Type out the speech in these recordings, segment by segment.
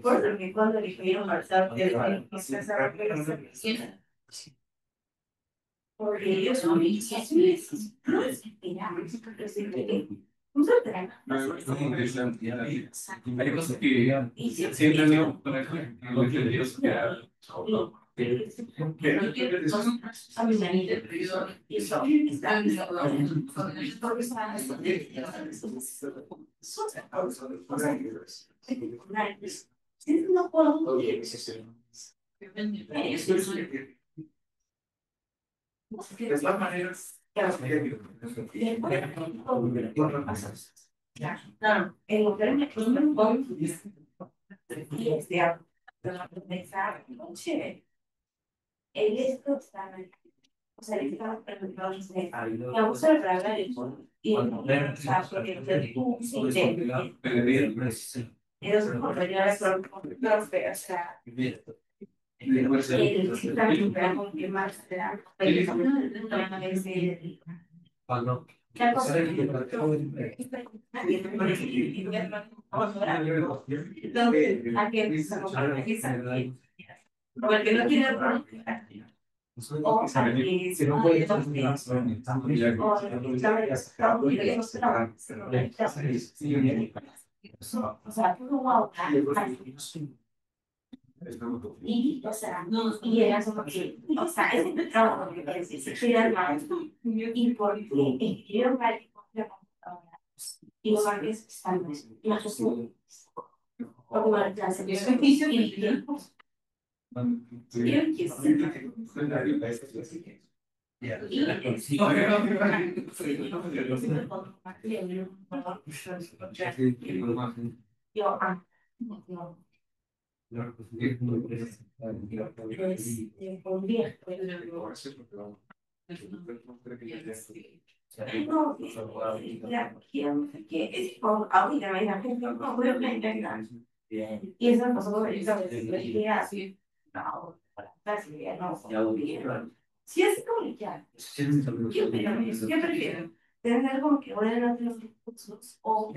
Porque cuando le pidieron pasar, porque ellos son difíciles. Hay cosas que siempre digo para lo que Dios quiera. No puedo. De todas maneras, claro, el hotel me y noche, él es totalmente, o sea, él estaba preguntando, vamos a hablar de eso, y o sea, porque tú sí te, ellos por venir a o sea, el sistema con que más te da, la cosa es que porque no tiene o si no puede o sea, tú no vas a y, o sea, no, y era como que, o sea, es un trabajo que se quiere más, y porque escribieron varios la computadora, y los varios están, y las cosas, como la clase, y el tiempo, y el que yo, no, que es como ahorita me la gente no puede plantear y eso pasó con el así no casi no si es como ya yo prefiero tener como que voy a dar los recursos o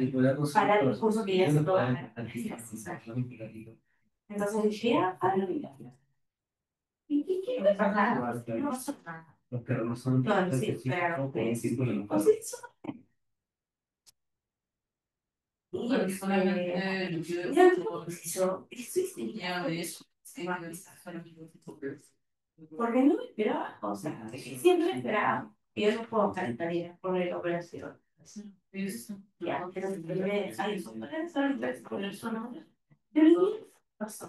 para el curso que ya se lo van a entonces dije a la vida y qué me pasa no pasa nada no sí pero o sea, porque no me esperaba, o sea, siempre esperaba. Yo no puedo cantar por la operación. Ya, pero me hay sorpresas con el sonoro. Pero pasó.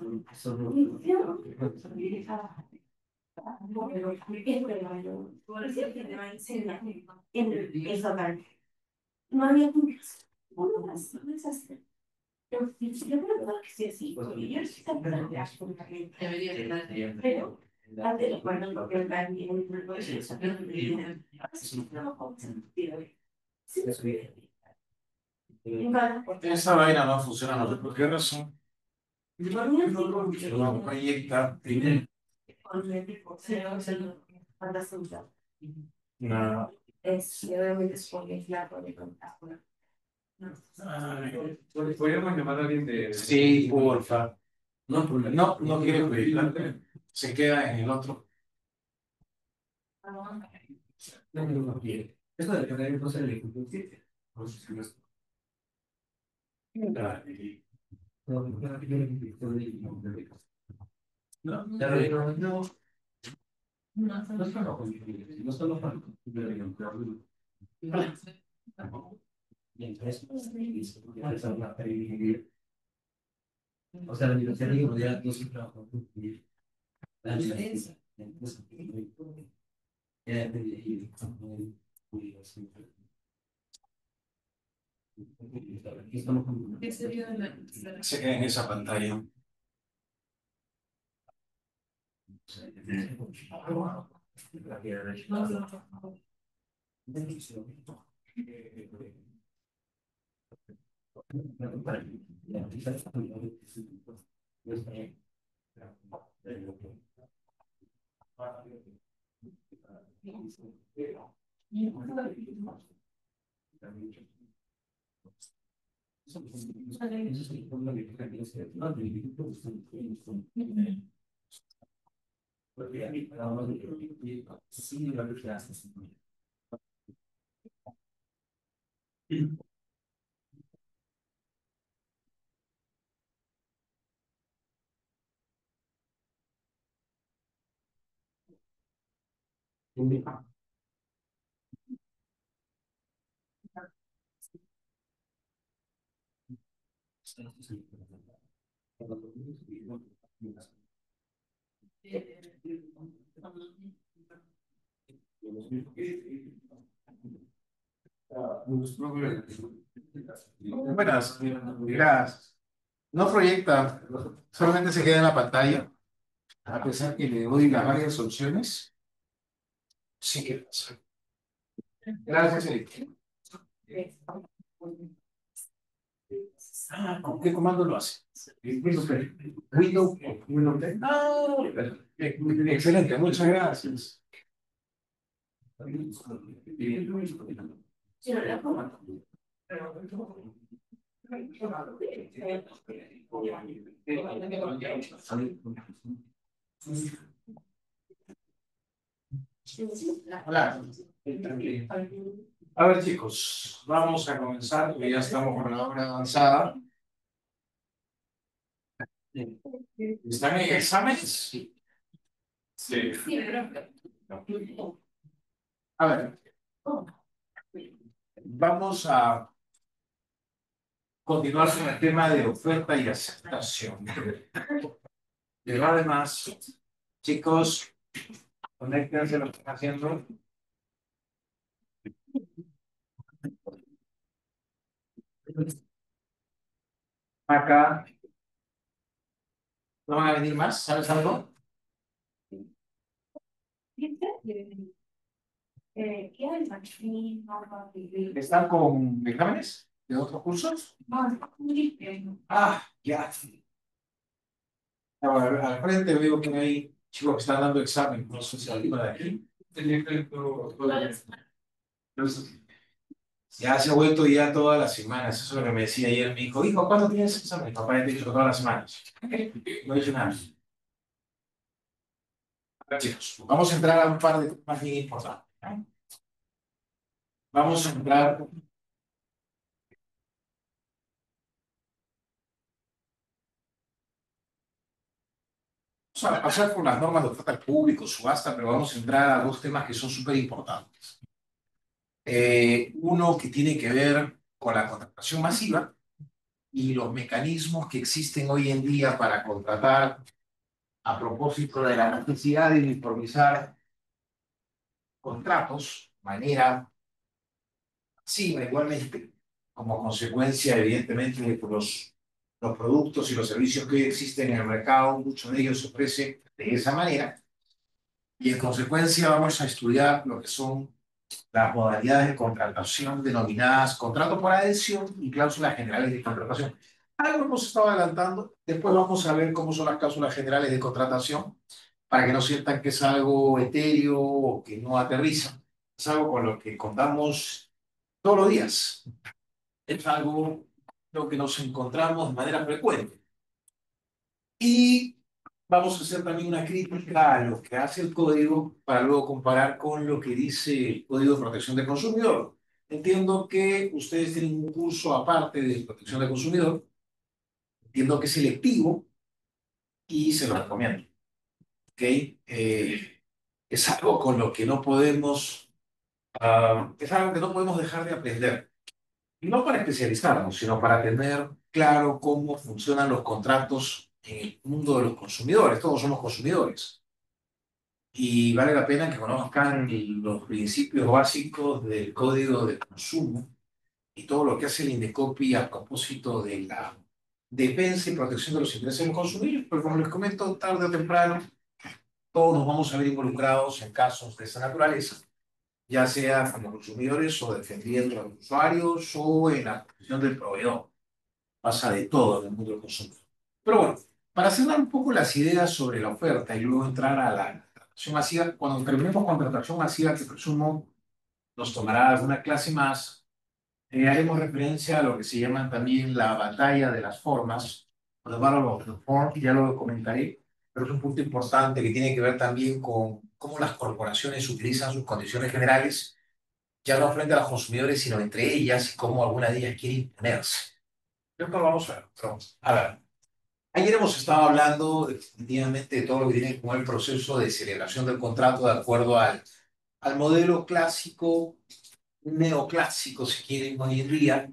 Siempre te va a enseñar en el hogar. No había más, no es así. Yo creo que sí, sí, porque yo sí también absolutamente. Pero, antes lo bueno, lo que también no es eso, pero no con sentido. Sí, Esa vaina no funciona, no sé por qué razón. No proyecta. No. es obviamente es porque es la de contacto. Podríamos llamar a alguien de. Sí, porfa. No, no, no quiere proyectar. Se queda en el otro. No quiere. Eso depende de cosas de la no, no, no solo para o sea, la universidad que podría no siempre trabajar la diferencia. Se queda en esa pantalla. Buenas, gracias. No proyecta, solamente se queda en la pantalla, a pesar que le doy las varias opciones. Sí que pasa. Gracias, Eric. ¿Con qué comando lo hace? Windows P. Windows P. Excelente, muchas gracias. Hola. A ver, chicos, vamos a comenzar, porque ya estamos con la hora avanzada. ¿Están en exámenes? Sí. A ver, vamos a continuar con el tema de oferta y aceptación. Pero además, chicos, conéctense lo que están haciendo. Acá, ¿no van a venir más? ¿Sabes algo? ¿Están con exámenes de otros cursos? Ah, ya. Al frente veo que hay chicos que están dando examen. No sé si alguno de aquí. Ya se ha vuelto ya todas las semanas. Eso es lo que me decía ayer mi hijo. Hijo, ¿cuándo tienes examen? Papá ya te dicho todas las semanas. No he dicho nada. Chicos, vamos a entrar a un par de temas bien importantes. Vamos a entrar. Vamos a pasar por las normas de oferta al público, subasta, pero vamos a entrar a dos temas que son súper importantes. Uno que tiene que ver con la contratación masiva y los mecanismos que existen hoy en día para contratar a propósito de la necesidad de uniformizar contratos de manera masiva, igualmente, como consecuencia, evidentemente, de que los productos y los servicios que hoy existen en el mercado, muchos de ellos se ofrecen de esa manera, y en consecuencia vamos a estudiar lo que son las modalidades de contratación denominadas contrato por adhesión y cláusulas generales de contratación. Algo hemos estado adelantando, después vamos a ver cómo son las cláusulas generales de contratación, para que no sientan que es algo etéreo o que no aterriza. Es algo con lo que contamos todos los días. Es algo lo que nos encontramos de manera frecuente. Y vamos a hacer también una crítica a lo que hace el código para luego comparar con lo que dice el Código de Protección del Consumidor. Entiendo que ustedes tienen un curso aparte de protección del consumidor. Entiendo que es selectivo y se lo recomiendo. ¿Ok? Es algo con lo que no podemos, es algo que no podemos dejar de aprender. Y no para especializarnos, sino para tener claro cómo funcionan los contratos en el mundo de los consumidores. Todos somos consumidores. y vale la pena que conozcan los principios básicos del Código de Consumo y todo lo que hace el Indecopi a propósito de la defensa y protección de los intereses de los consumidores, porque como les comento, tarde o temprano, todos nos vamos a ver involucrados en casos de esta naturaleza, ya sea como consumidores o defendiendo a los usuarios o en la posición del proveedor. Pasa de todo en el mundo del consumo. Pero bueno, para cerrar un poco las ideas sobre la oferta y luego entrar a la contratación masiva, cuando terminemos con contratación masiva, que presumo nos tomará alguna clase más, haremos referencia a lo que se llama también la batalla de las formas, o the Battle of the Form, ya lo comentaré, pero es un punto importante que tiene que ver también con cómo las corporaciones utilizan sus condiciones generales, ya no frente a los consumidores, sino entre ellas y cómo alguna de ellas quiere imponerse. Creo que lo vamos a ver. Pero, a ver, ayer hemos estado hablando definitivamente de todo lo que tiene con el proceso de celebración del contrato de acuerdo al modelo clásico, neoclásico, si quieren, hoy en día,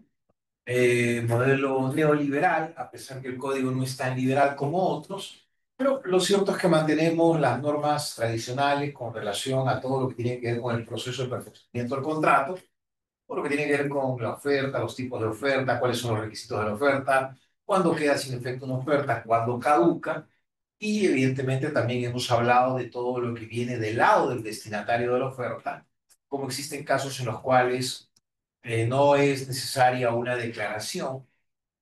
modelo neoliberal, a pesar que el código no es tan liberal como otros, pero lo cierto es que mantenemos las normas tradicionales con relación a todo lo que tiene que ver con el proceso de perfeccionamiento del contrato, todo lo que tiene que ver con la oferta, los tipos de oferta, cuáles son los requisitos de la oferta, cuándo queda sin efecto una oferta, cuándo caduca, y evidentemente también hemos hablado de todo lo que viene del lado del destinatario de la oferta, como existen casos en los cuales no es necesaria una declaración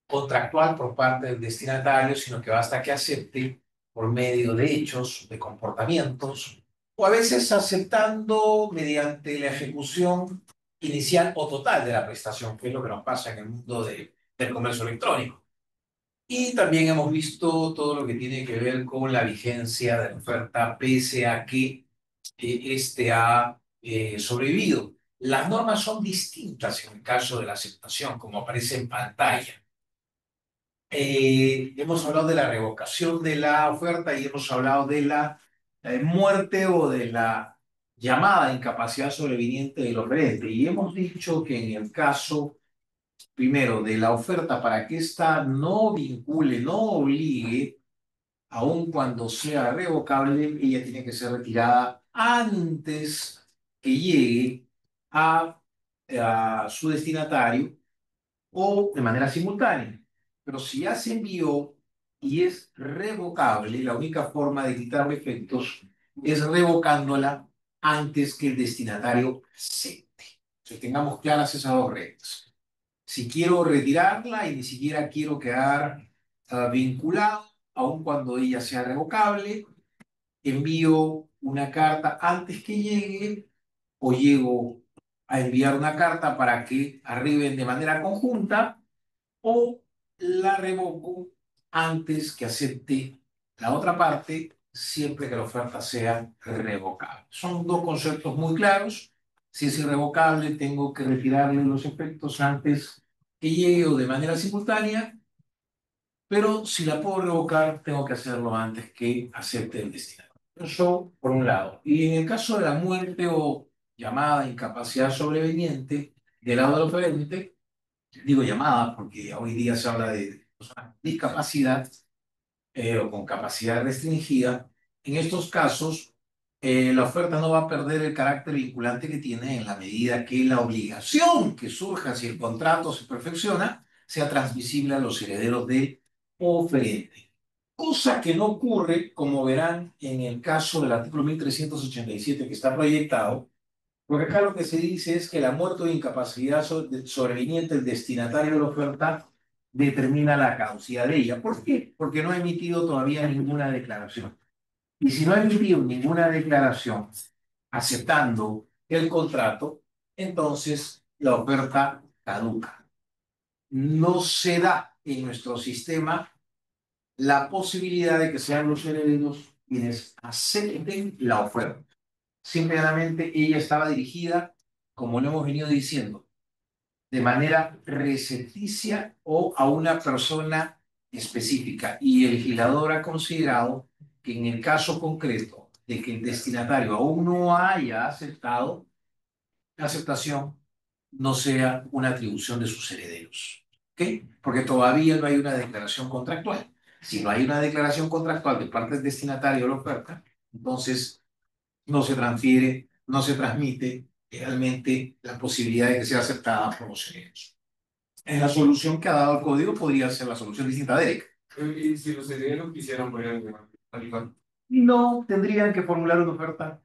contractual por parte del destinatario, sino que basta que acepte por medio de hechos, de comportamientos, o a veces aceptando mediante la ejecución inicial o total de la prestación, que es lo que nos pasa en el mundo del comercio electrónico. Y también hemos visto todo lo que tiene que ver con la vigencia de la oferta, pese a que este ha sobrevivido. Las normas son distintas en el caso de la aceptación, como aparece en pantalla. Hemos hablado de la revocación de la oferta y hemos hablado de la muerte o de la llamada incapacidad sobreviniente del oferente. Y hemos dicho que en el caso, primero, de la oferta, para que ésta no vincule, no obligue, aun cuando sea revocable, ella tiene que ser retirada antes que llegue a su destinatario o de manera simultánea. Pero si ya se envió y es revocable, la única forma de quitarle efectos es revocándola antes que el destinatario acepte. Entonces tengamos claras esas dos reglas. Si quiero retirarla y ni siquiera quiero quedar vinculado, aun cuando ella sea revocable, envío una carta antes que llegue o llego a enviar una carta para que arriben de manera conjunta o la revoco antes que acepte la otra parte, siempre que la oferta sea revocable. Son dos conceptos muy claros. Si es irrevocable, tengo que retirarle los efectos antes que llegue o de manera simultánea, pero si la puedo revocar, tengo que hacerlo antes que acepte el destino. Eso por un lado. Y en el caso de la muerte o llamada incapacidad sobreveniente del lado del oferente, digo llamada porque hoy día se habla de personas con discapacidad o con capacidad restringida. En estos casos, la oferta no va a perder el carácter vinculante que tiene en la medida que la obligación que surja si el contrato se perfecciona sea transmisible a los herederos del oferente. Cosa que no ocurre, como verán, en el caso del artículo 1387 que está proyectado, porque acá lo que se dice es que la muerte o incapacidad sobreviniente del destinatario de la oferta determina la caducidad de ella. ¿Por qué? Porque no ha emitido todavía ninguna declaración. Y si no ha emitido ninguna declaración aceptando el contrato, entonces la oferta caduca. No se da en nuestro sistema la posibilidad de que sean los herederos quienes acepten la oferta. Simplemente ella estaba dirigida, como lo hemos venido diciendo, de manera recepticia o a una persona específica. Y el legislador ha considerado que en el caso concreto de que el destinatario aún no haya aceptado, la aceptación no sea una atribución de sus herederos. ¿Ok? Porque todavía no hay una declaración contractual. Si no hay una declaración contractual de parte del destinatario de la oferta, entonces no se transfiere, no se transmite legalmente la posibilidad de que sea aceptada por los herederos. En la solución que ha dado el código podría ser la solución distinta de Derek. Y si los herederos quisieran poner al igual. No tendrían que formular una oferta,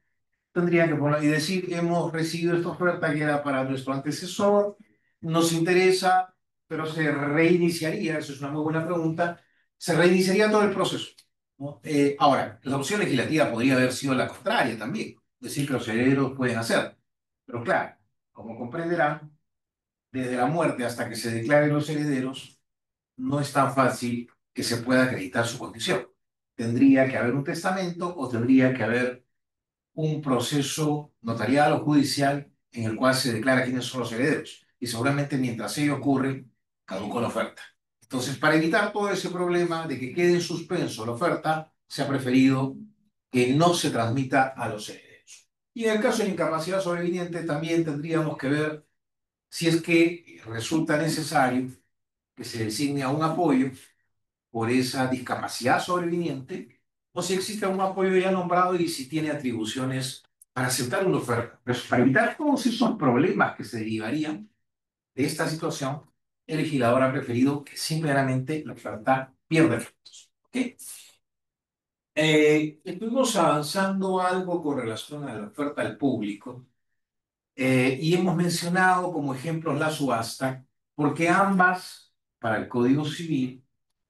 tendrían que poner y decir, hemos recibido esta oferta que era para nuestro antecesor, nos interesa, pero se reiniciaría, eso es una muy buena pregunta, se reiniciaría todo el proceso, ¿no? Ahora, la opción legislativa podría haber sido la contraria también, decir que los herederos pueden hacer, pero claro, como comprenderán, desde la muerte hasta que se declaren los herederos, no es tan fácil que se pueda acreditar su condición. Tendría que haber un testamento o tendría que haber un proceso notarial o judicial en el cual se declara quiénes son los herederos. Y seguramente mientras ello ocurre, caducó la oferta. Entonces, para evitar todo ese problema de que quede en suspenso la oferta, se ha preferido que no se transmita a los herederos. Y en el caso de incapacidad sobreviviente, también tendríamos que ver si es que resulta necesario que se designe a un apoyo por esa discapacidad sobreviviente, o si existe un apoyo ya nombrado y si tiene atribuciones para aceptar una oferta. Pero para evitar todos esos problemas que se derivarían de esta situación, el legislador ha preferido que simplemente la oferta pierda efectos. ¿Okay? Estuvimos avanzando algo con relación a la oferta al público y hemos mencionado como ejemplos la subasta, porque ambas, para el Código Civil,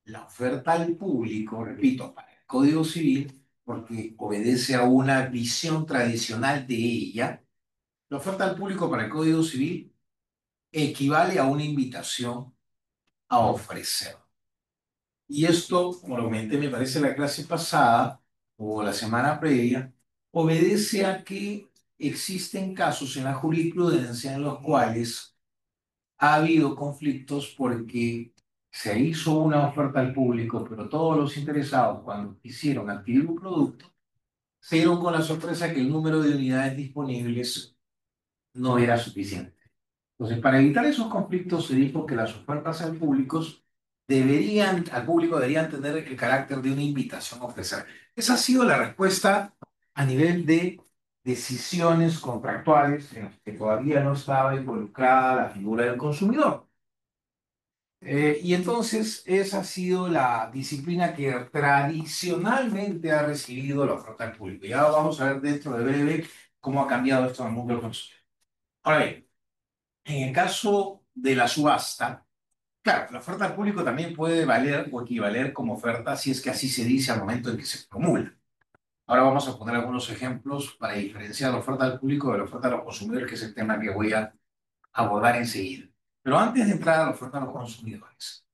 la oferta al público, repito, para el Código Civil, porque obedece a una visión tradicional de ella, la oferta al público para el Código Civil equivale a una invitación a ofrecer. Y esto, como lo comenté, me parece la clase pasada o la semana previa, obedece a que existen casos en la jurisprudencia en los cuales ha habido conflictos porque se hizo una oferta al público, pero todos los interesados, cuando quisieron adquirir un producto, se dieron con la sorpresa que el número de unidades disponibles no era suficiente. Entonces, para evitar esos conflictos, se dijo que las ofertas al público deberían tener el carácter de una invitación a ofrecer. Esa ha sido la respuesta a nivel de decisiones contractuales en las que todavía no estaba involucrada la figura del consumidor. Y entonces esa ha sido la disciplina que tradicionalmente ha recibido la oferta al público. Ya vamos a ver dentro de breve cómo ha cambiado esto en el mundo del consumidor. Ahora bien, en el caso de la subasta, claro, la oferta al público también puede valer o equivaler como oferta si es que así se dice al momento en que se promulga. Ahora vamos a poner algunos ejemplos para diferenciar la oferta al público de la oferta a los consumidores, que es el tema que voy a abordar enseguida. Pero antes de entrar a la oferta a los consumidores,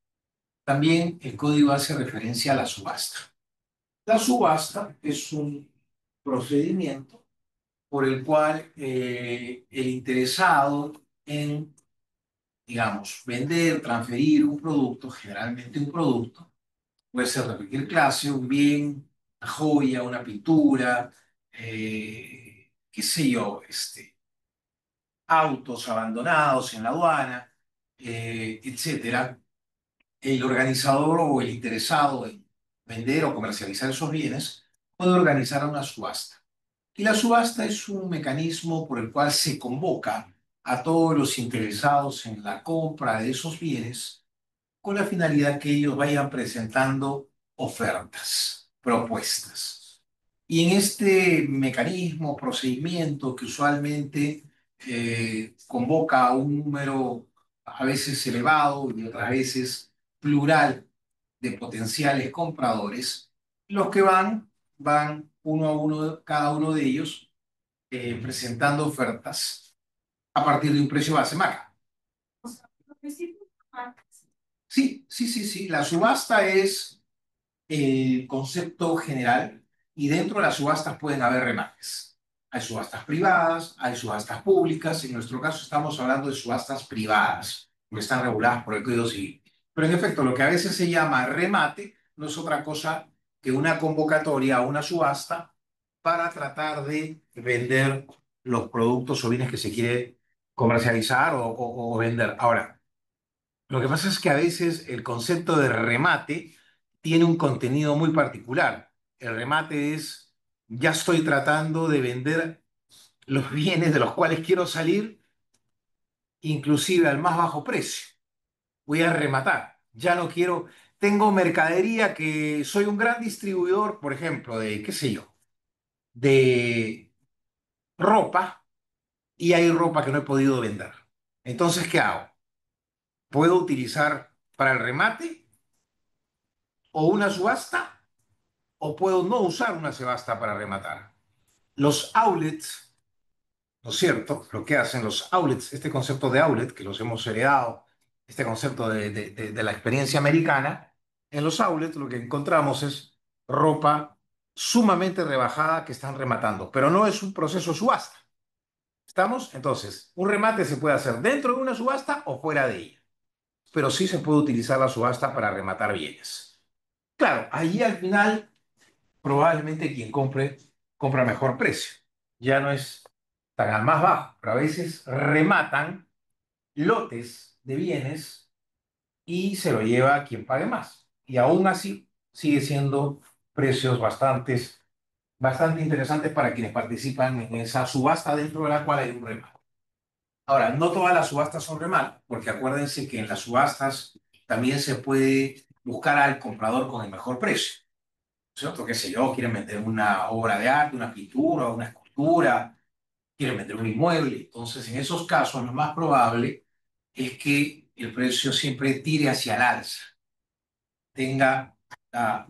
también el código hace referencia a la subasta. La subasta es un procedimiento por el cual el interesado en, digamos, vender, transferir un producto, generalmente un producto, puede ser de cualquier clase, un bien, una joya, una pintura, qué sé yo, autos abandonados en la aduana, etcétera. El organizador o el interesado en vender o comercializar esos bienes puede organizar una subasta. Y la subasta es un mecanismo por el cual se convoca a todos los interesados en la compra de esos bienes con la finalidad que ellos vayan presentando ofertas, propuestas. Y en este mecanismo, procedimiento que usualmente convoca a un número a veces elevado y otras veces plural de potenciales compradores, los que van uno a uno, cada uno de ellos, presentando ofertas a partir de un precio base marca. Sí, sí, sí, sí. La subasta es el concepto general y dentro de las subastas pueden haber remates. Hay subastas privadas, hay subastas públicas. En nuestro caso estamos hablando de subastas privadas, porque están reguladas por el Código Civil. Pero en efecto, lo que a veces se llama remate no es otra cosa que una convocatoria a una subasta para tratar de vender los productos o bienes que se quiere comercializar o vender. Ahora, lo que pasa es que a veces el concepto de remate tiene un contenido muy particular. El remate es ya estoy tratando de vender los bienes de los cuales quiero salir, inclusive al más bajo precio. Voy a rematar. Ya no quiero, tengo mercadería que soy un gran distribuidor, por ejemplo, de, qué sé yo, de ropa y hay ropa que no he podido vender. Entonces, ¿qué hago? ¿Puedo utilizar para el remate o una subasta o puedo no usar una subasta para rematar? Los outlets, ¿no es cierto? Lo que hacen los outlets, este concepto de outlet que los hemos heredado, este concepto de la experiencia americana, en los outlets lo que encontramos es ropa sumamente rebajada que están rematando, pero no es un proceso subasta. ¿Estamos? Entonces, un remate se puede hacer dentro de una subasta o fuera de ella, pero sí se puede utilizar la subasta para rematar bienes. Claro, allí al final probablemente quien compre, compra a mejor precio. Ya no es tan al más bajo, pero a veces rematan lotes de bienes y se lo lleva quien pague más. Y aún así sigue siendo precios bastante interesantes para quienes participan en esa subasta dentro de la cual hay un remate. Ahora, no todas las subastas son remate, porque acuérdense que en las subastas también se puede buscar al comprador con el mejor precio. ¿Cierto? Qué sé yo, quieren vender una obra de arte, una pintura, una escultura, quieren vender un inmueble. Entonces, en esos casos, lo más probable es que el precio siempre tire hacia el alza, tenga la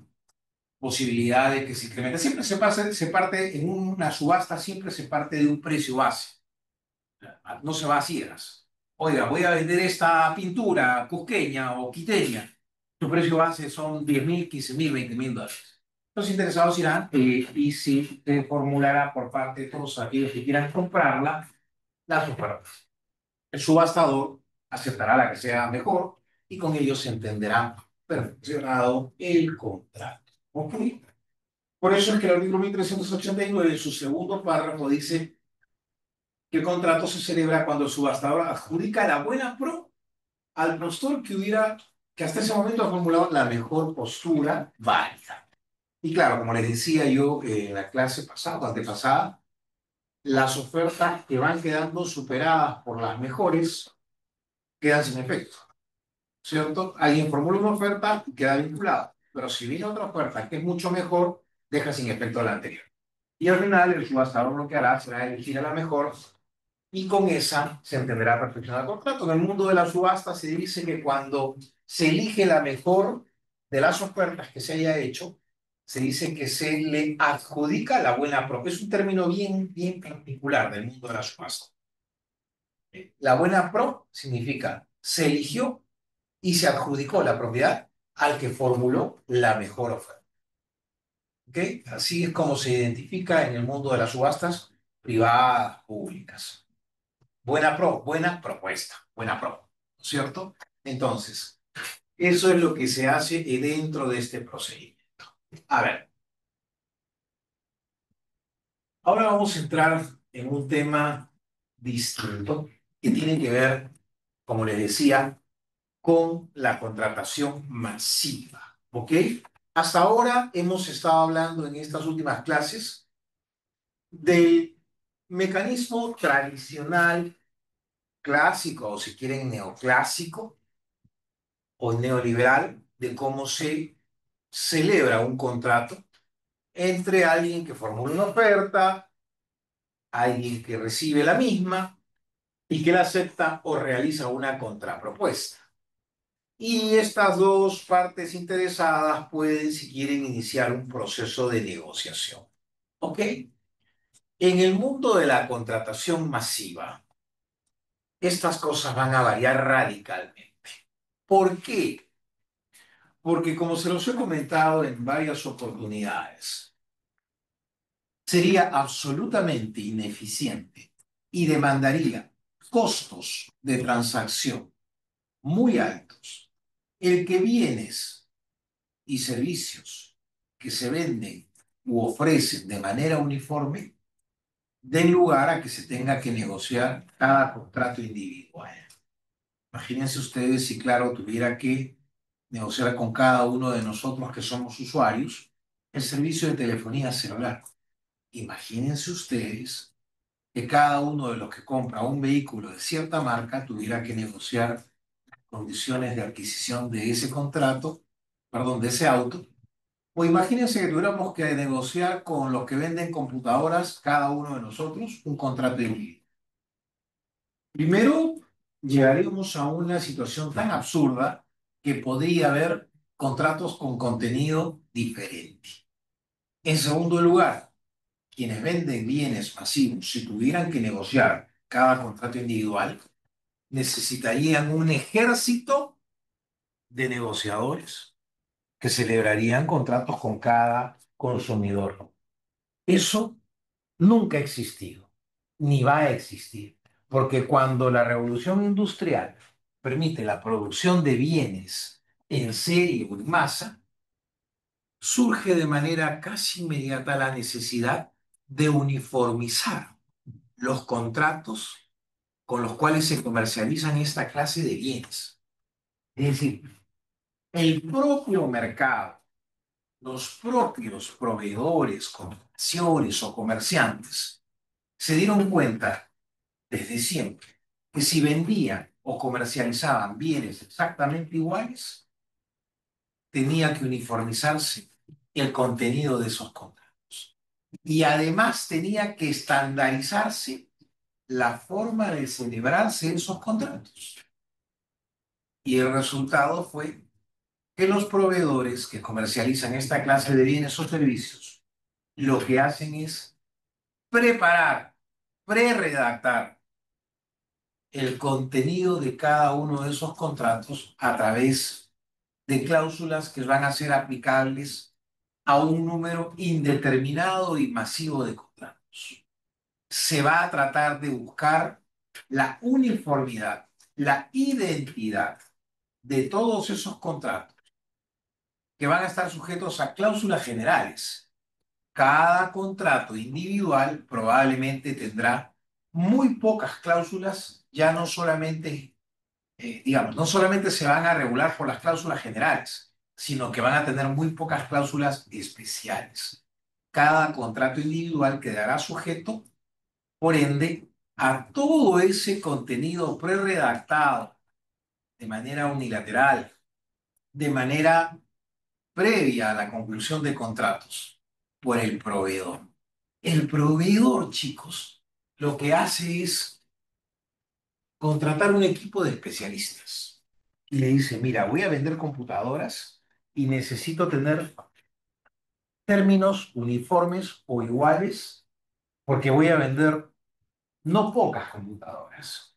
posibilidad de que se incremente. Siempre se parte en una subasta, siempre se parte de un precio base. No se va a ciegas. Oiga, voy a vender esta pintura cusqueña o quiteña. Su precio base son 10.000, 15.000, 20.000 dólares. Los interesados irán y si se formulará por parte de todos aquellos que quieran comprarla, las ofertas. El subastador aceptará la que sea mejor y con ello se entenderá perfeccionado el contrato. ¿Ok? Por eso es que el artículo 1389, en su segundo párrafo, dice que el contrato se celebra cuando el subastador adjudica la buena pro al postor que hasta ese momento ha formulado la mejor postura válida. Y claro, como les decía yo en la clase pasada o antepasada, las ofertas que van quedando superadas por las mejores quedan sin efecto, ¿cierto? Alguien formula una oferta y queda vinculado, pero si viene otra oferta que es mucho mejor, deja sin efecto la anterior. Y al final el subastador lo que hará será elegir a la mejor y con esa se entenderá perfeccionar el contrato. En el mundo de la subasta se dice que cuando se elige la mejor de las ofertas que se haya hecho, se dice que se le adjudica la buena propiedad. Es un término bien particular del mundo de la subasta. La buena pro significa se eligió y se adjudicó la propiedad al que formuló la mejor oferta. ¿Ok? Así es como se identifica en el mundo de las subastas privadas públicas. Buena propuesta, buena pro, ¿no es cierto? Entonces, eso es lo que se hace dentro de este procedimiento. A ver, ahora vamos a entrar en un tema distinto que tiene que ver, como les decía, con la contratación masiva, ¿ok? Hasta ahora hemos estado hablando en estas últimas clases del mecanismo tradicional, clásico o si quieren neoclásico o neoliberal de cómo se celebra un contrato entre alguien que formula una oferta, alguien que recibe la misma y que la acepta o realiza una contrapropuesta. Y estas dos partes interesadas pueden, si quieren, iniciar un proceso de negociación. ¿Ok? En el mundo de la contratación masiva, estas cosas van a variar radicalmente. ¿Por qué? Porque como se los he comentado en varias oportunidades, sería absolutamente ineficiente y demandaría costos de transacción muy altos el que bienes y servicios que se venden u ofrecen de manera uniforme den lugar a que se tenga que negociar cada contrato individual. Imagínense ustedes si, claro, tuviera que negociar con cada uno de nosotros que somos usuarios el servicio de telefonía celular. Imagínense ustedes que cada uno de los que compra un vehículo de cierta marca tuviera que negociar condiciones de adquisición de ese contrato, perdón, de ese auto. O imagínense que tuviéramos que negociar con los que venden computadoras, cada uno de nosotros, un contrato individual. Primero, llegaríamos a una situación tan absurda que podría haber contratos con contenido diferente. En segundo lugar, quienes venden bienes masivos, si tuvieran que negociar cada contrato individual, necesitarían un ejército de negociadores que celebrarían contratos con cada consumidor. Eso nunca ha existido, ni va a existir, porque cuando la revolución industrial permite la producción de bienes en serie o en masa, surge de manera casi inmediata la necesidad de uniformizar los contratos con los cuales se comercializan esta clase de bienes. Es decir, el propio mercado, los propios proveedores, corporaciones o comerciantes se dieron cuenta desde siempre que si vendían o comercializaban bienes exactamente iguales, tenía que uniformizarse el contenido de esos contratos. Y además tenía que estandarizarse la forma de celebrarse esos contratos. Y el resultado fue que los proveedores que comercializan esta clase de bienes o servicios lo que hacen es preparar, pre-redactar el contenido de cada uno de esos contratos a través de cláusulas que van a ser aplicables a un número indeterminado y masivo de contratos. Se va a tratar de buscar la uniformidad, la identidad de todos esos contratos que van a estar sujetos a cláusulas generales. Cada contrato individual probablemente tendrá muy pocas cláusulas, ya no solamente, digamos, no solamente se van a regular por las cláusulas generales, sino que van a tener muy pocas cláusulas especiales. Cada contrato individual quedará sujeto, por ende, a todo ese contenido prerredactado de manera unilateral, de manera previa a la conclusión de contratos por el proveedor. El proveedor, chicos, lo que hace es contratar un equipo de especialistas y le dice, mira, voy a vender computadoras y necesito tener términos uniformes o iguales porque voy a vender no pocas computadoras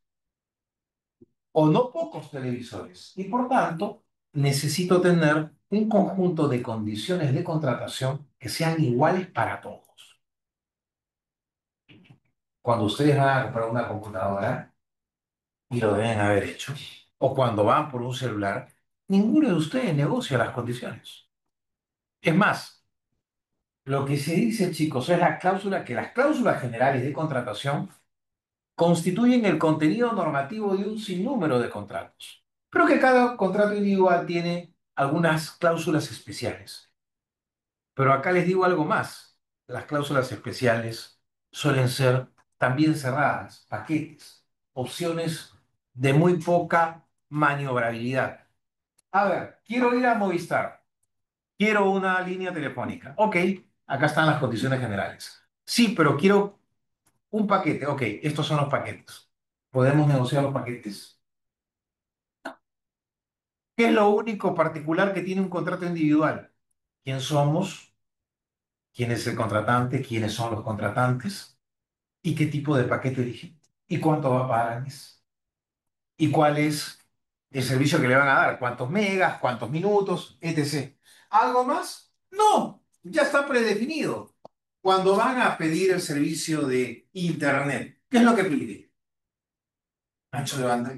o no pocos televisores y por tanto necesito tener un conjunto de condiciones de contratación que sean iguales para todos. Cuando ustedes van a comprar una computadora, y lo deben haber hecho, o cuando van por un celular, ninguno de ustedes negocia las condiciones. Es más, lo que se dice, chicos, es la cláusula que las cláusulas generales de contratación constituyen el contenido normativo de un sinnúmero de contratos, pero que cada contrato individual tiene algunas cláusulas especiales. Pero acá les digo algo más. Las cláusulas especiales suelen ser también cerradas, paquetes, opciones de muy poca maniobrabilidad. A ver, quiero ir a Movistar. Quiero una línea telefónica. Ok, acá están las condiciones generales. Sí, pero quiero un paquete. Ok, estos son los paquetes. ¿Podemos negociar los paquetes? ¿Qué es lo único particular que tiene un contrato individual? ¿Quién somos? ¿Quién es el contratante? ¿Quiénes son los contratantes? ¿Y qué tipo de paquete elige? ¿Y cuánto va a pagar al mes? ¿Y cuál es el servicio que le van a dar? ¿Cuántos megas? ¿Cuántos minutos? Etc. ¿Algo más? No, ya está predefinido. Cuando van a pedir el servicio de Internet, ¿qué es lo que pide? Ancho de banda,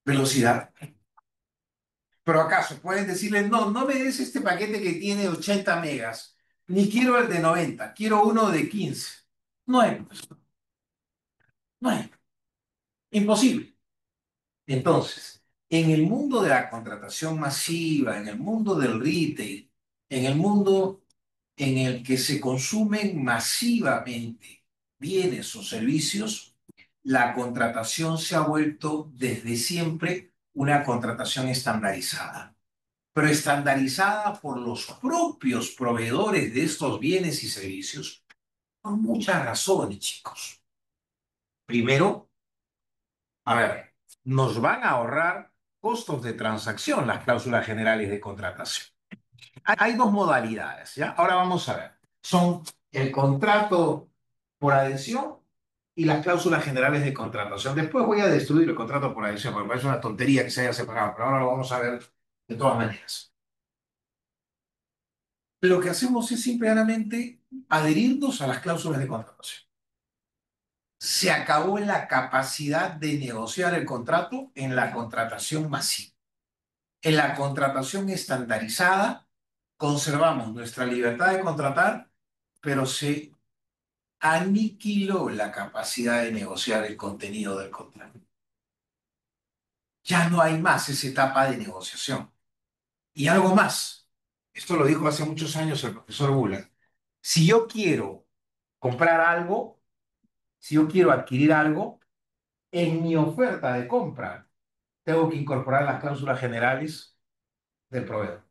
velocidad. Pero acaso pueden decirle, no, no me des este paquete que tiene 80 megas, ni quiero el de 90, quiero uno de 15. No hay, no hay, imposible. Entonces, en el mundo de la contratación masiva, en el mundo del retail, en el mundo en el que se consumen masivamente bienes o servicios, la contratación se ha vuelto desde siempre una contratación estandarizada, pero estandarizada por los propios proveedores de estos bienes y servicios, por muchas razones, chicos. Primero, a ver, nos van a ahorrar costos de transacción las cláusulas generales de contratación. Hay dos modalidades, ¿ya? Ahora vamos a ver. Son el contrato por adhesión y las cláusulas generales de contratación. Después voy a destruir el contrato por adhesión, porque parece una tontería que se haya separado, pero ahora lo vamos a ver de todas maneras. Lo que hacemos es simplemente adherirnos a las cláusulas de contratación. Se acabó la capacidad de negociar el contrato en la contratación masiva. En la contratación estandarizada, conservamos nuestra libertad de contratar, pero se aniquiló la capacidad de negociar el contenido del contrato. Ya no hay más esa etapa de negociación. Y algo más, esto lo dijo hace muchos años el profesor Bullard. Si yo quiero comprar algo, si yo quiero adquirir algo, en mi oferta de compra tengo que incorporar las cláusulas generales del proveedor.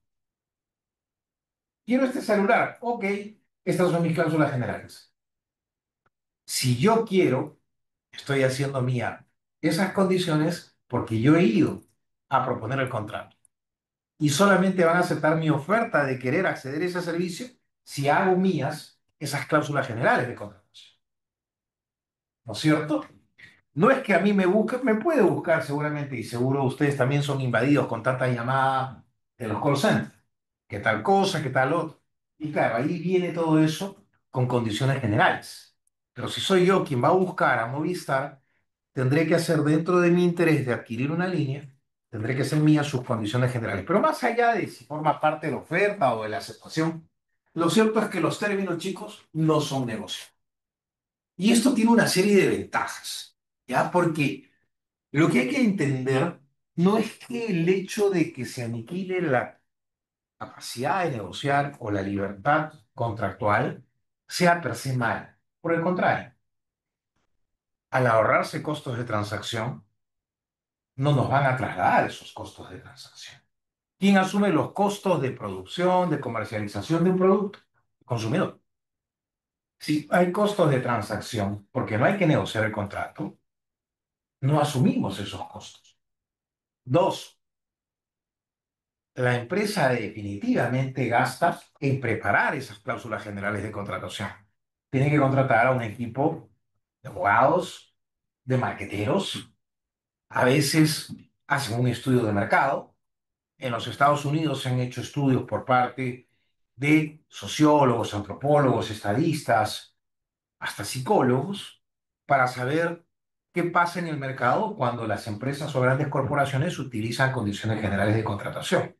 Quiero este celular, ok, estas son mis cláusulas generales. Si yo quiero, estoy haciendo mía esas condiciones porque yo he ido a proponer el contrato. Y solamente van a aceptar mi oferta de querer acceder a ese servicio si hago mías esas cláusulas generales de contratación. ¿No es cierto? No es que a mí me busque, me puede buscar seguramente, y seguro ustedes también son invadidos con tanta llamada de los call centers. ¿Qué tal cosa? ¿Qué tal otro? Y claro, ahí viene todo eso con condiciones generales. Pero si soy yo quien va a buscar a Movistar, tendré que hacer dentro de mi interés de adquirir una línea, tendré que hacer mías sus condiciones generales. Pero más allá de si forma parte de la oferta o de la aceptación, lo cierto es que los términos, chicos, no son negocio. Y esto tiene una serie de ventajas, ¿ya? Porque lo que hay que entender no es que el hecho de que se aniquile la capacidad de negociar o la libertad contractual sea per se mal. Por el contrario, al ahorrarse costos de transacción, no nos van a trasladar esos costos de transacción. ¿Quién asume los costos de producción, de comercialización de un producto? El consumidor. Si hay costos de transacción, porque no hay que negociar el contrato, no asumimos esos costos. Dos, la empresa definitivamente gasta en preparar esas cláusulas generales de contratación. Tiene que contratar a un equipo de abogados, de marqueteros, a veces hacen un estudio de mercado. En los Estados Unidos se han hecho estudios por parte de sociólogos, antropólogos, estadistas, hasta psicólogos, para saber qué pasa en el mercado cuando las empresas o grandes corporaciones utilizan condiciones generales de contratación.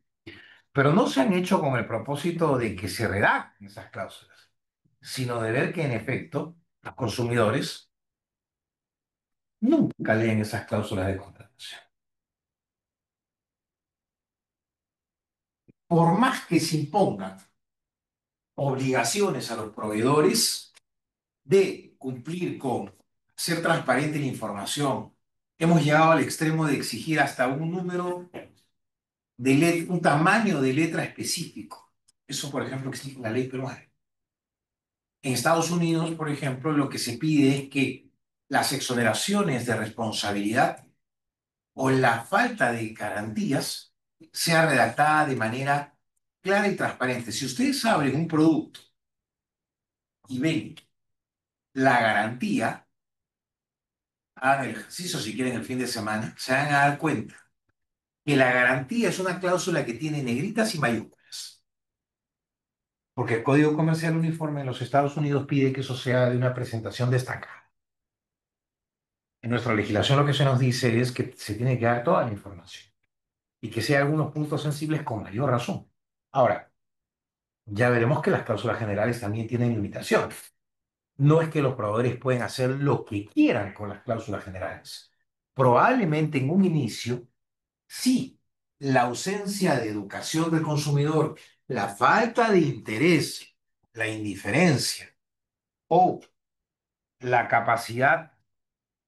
Pero no se han hecho con el propósito de que se redacten esas cláusulas, sino de ver que en efecto los consumidores nunca leen esas cláusulas de contratación. Por más que se impongan obligaciones a los proveedores de cumplir con ser transparente en la información, hemos llegado al extremo de exigir hasta un número de letra, un tamaño de letra específico. Eso, por ejemplo, existe en la ley peruana. En Estados Unidos, por ejemplo, lo que se pide es que las exoneraciones de responsabilidad o la falta de garantías sea redactada de manera clara y transparente. Si ustedes abren un producto y ven la garantía, hagan el ejercicio si quieren el fin de semana, se van a dar cuenta que la garantía es una cláusula que tiene negritas y mayúsculas. Porque el Código Comercial Uniforme en los Estados Unidos pide que eso sea de una presentación destacada. En nuestra legislación lo que se nos dice es que se tiene que dar toda la información y que sea algunos puntos sensibles con mayor razón. Ahora, ya veremos que las cláusulas generales también tienen limitaciones. No es que los proveedores pueden hacer lo que quieran con las cláusulas generales. Probablemente en un inicio, sí, la ausencia de educación del consumidor, la falta de interés la indiferencia o la capacidad,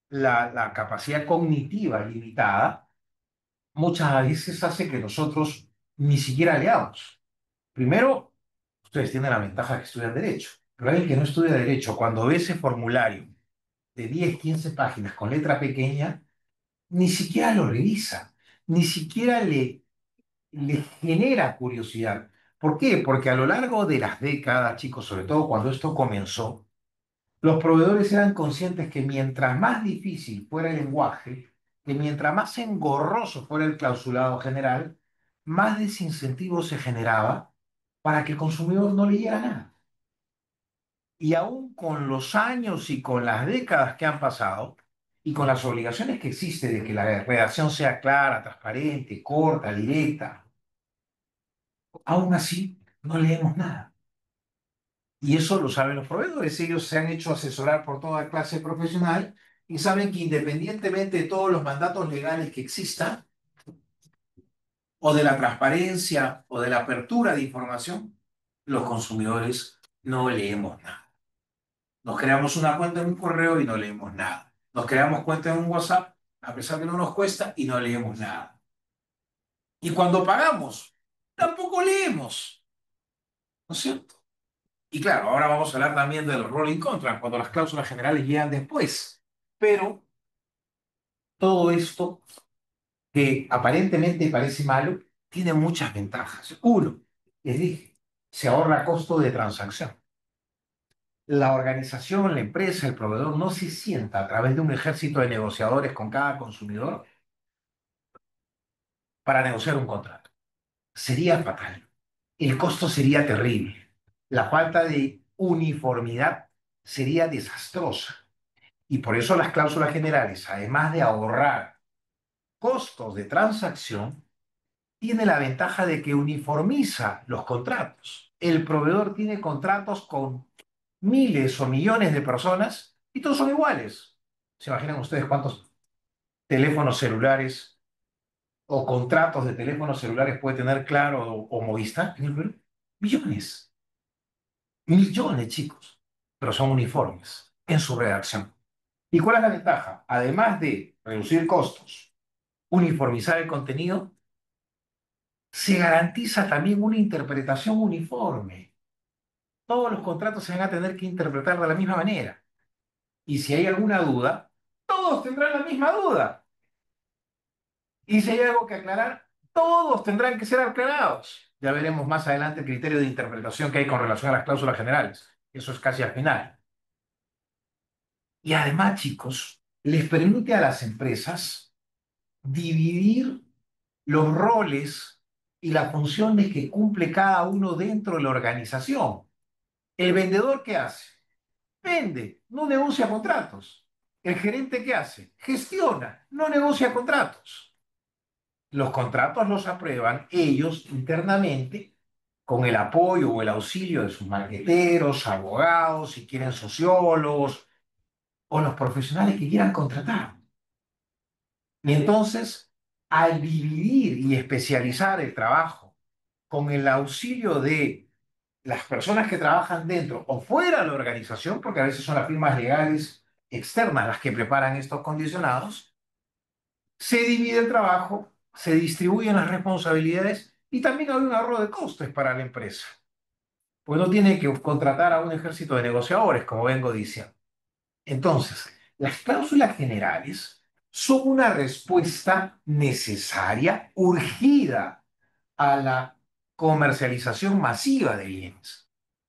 la capacidad cognitiva limitada, muchas veces hace que nosotros ni siquiera leamos. Primero, ustedes tienen la ventaja que estudian Derecho, pero alguien que no estudia Derecho, cuando ve ese formulario de 10, 15 páginas con letra pequeña, ni siquiera lo revisa, ni siquiera le genera curiosidad. ¿Por qué? Porque a lo largo de las décadas, chicos, sobre todo cuando esto comenzó, los proveedores eran conscientes que mientras más difícil fuera el lenguaje, que mientras más engorroso fuera el clausulado general, más desincentivo se generaba para que el consumidor no leyera nada. Y aún con los años y con las décadas que han pasado, y con las obligaciones que existe de que la redacción sea clara, transparente, corta, directa, aún así no leemos nada. Y eso lo saben los proveedores. Ellos se han hecho asesorar por toda clase profesional y saben que independientemente de todos los mandatos legales que existan, o de la transparencia, o de la apertura de información, los consumidores no leemos nada. Nos creamos una cuenta en un correo y no leemos nada. Nos creamos cuenta en un WhatsApp, a pesar que no nos cuesta, y no leemos nada. Y cuando pagamos, tampoco leemos, ¿no es cierto? Y claro, ahora vamos a hablar también de los rolling contracts, cuando las cláusulas generales llegan después. Pero todo esto, que aparentemente parece malo, tiene muchas ventajas. Uno, les dije, se ahorra costo de transacción. La organización, la empresa, el proveedor no se sienta a través de un ejército de negociadores con cada consumidor para negociar un contrato. Sería fatal. El costo sería terrible. La falta de uniformidad sería desastrosa. Y por eso las cláusulas generales, además de ahorrar costos de transacción, tiene la ventaja de que uniformiza los contratos. El proveedor tiene contratos con miles o millones de personas y todos son iguales. ¿Se imaginan ustedes cuántos teléfonos celulares o contratos de teléfonos celulares puede tener Claro o Movistar en el Perú? Millones, millones, chicos, pero son uniformes en su redacción. ¿Y cuál es la ventaja? Además de reducir costos, uniformizar el contenido, se garantiza también una interpretación uniforme. Todos los contratos se van a tener que interpretar de la misma manera. Y si hay alguna duda, todos tendrán la misma duda. Y si hay algo que aclarar, todos tendrán que ser aclarados. Ya veremos más adelante el criterio de interpretación que hay con relación a las cláusulas generales. Eso es casi al final. Y además, chicos, les permite a las empresas dividir los roles y las funciones que cumple cada uno dentro de la organización. ¿El vendedor qué hace? Vende, no negocia contratos. ¿El gerente qué hace? Gestiona, no negocia contratos. Los contratos los aprueban ellos internamente con el apoyo o el auxilio de sus marqueteros, abogados, si quieren sociólogos o los profesionales que quieran contratar. Y entonces, al dividir y especializar el trabajo con el auxilio de las personas que trabajan dentro o fuera de la organización, porque a veces son las firmas legales externas las que preparan estos condicionados, se divide el trabajo, se distribuyen las responsabilidades y también hay un ahorro de costes para la empresa. Pues no tiene que contratar a un ejército de negociadores, como vengo diciendo. Entonces, las cláusulas generales son una respuesta necesaria, urgida a la comercialización masiva de bienes.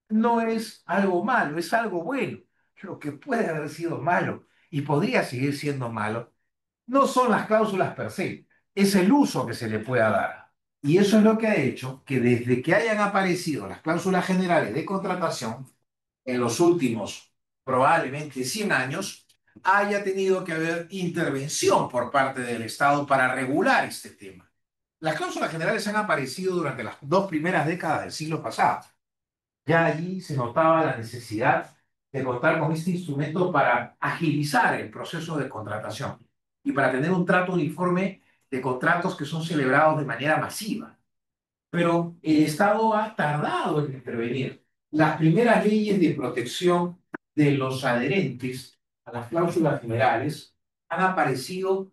No es algo malo, es algo bueno. Lo que puede haber sido malo y podría seguir siendo malo no son las cláusulas per se, es el uso que se le pueda dar. Y eso es lo que ha hecho que desde que hayan aparecido las cláusulas generales de contratación, en los últimos probablemente 100 años, haya tenido que haber intervención por parte del Estado para regular este tema. Las cláusulas generales han aparecido durante las dos primeras décadas del siglo pasado. Ya allí se notaba la necesidad de contar con este instrumento para agilizar el proceso de contratación y para tener un trato uniforme de contratos que son celebrados de manera masiva. Pero el Estado ha tardado en intervenir las primeras leyes de protección de los adherentes a las cláusulas generales han aparecido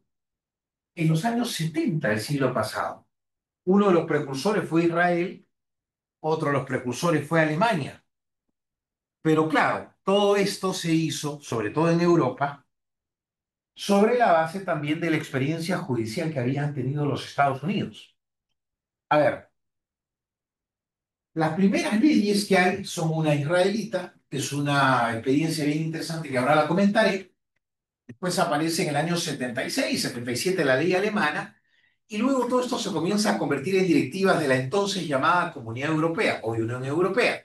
en los años 70 del siglo pasado. Uno de los precursores fue Israel, otro de los precursores fue Alemania. Pero claro, todo esto se hizo, sobre todo en Europa, sobre la base también de la experiencia judicial que habían tenido los Estados Unidos. A ver, las primeras leyes que hay son una israelita, que es una experiencia bien interesante que ahora la comentaré. Después aparece en el año 76, 77 la ley alemana, y luego todo esto se comienza a convertir en directivas de la entonces llamada Comunidad Europea o Unión Europea.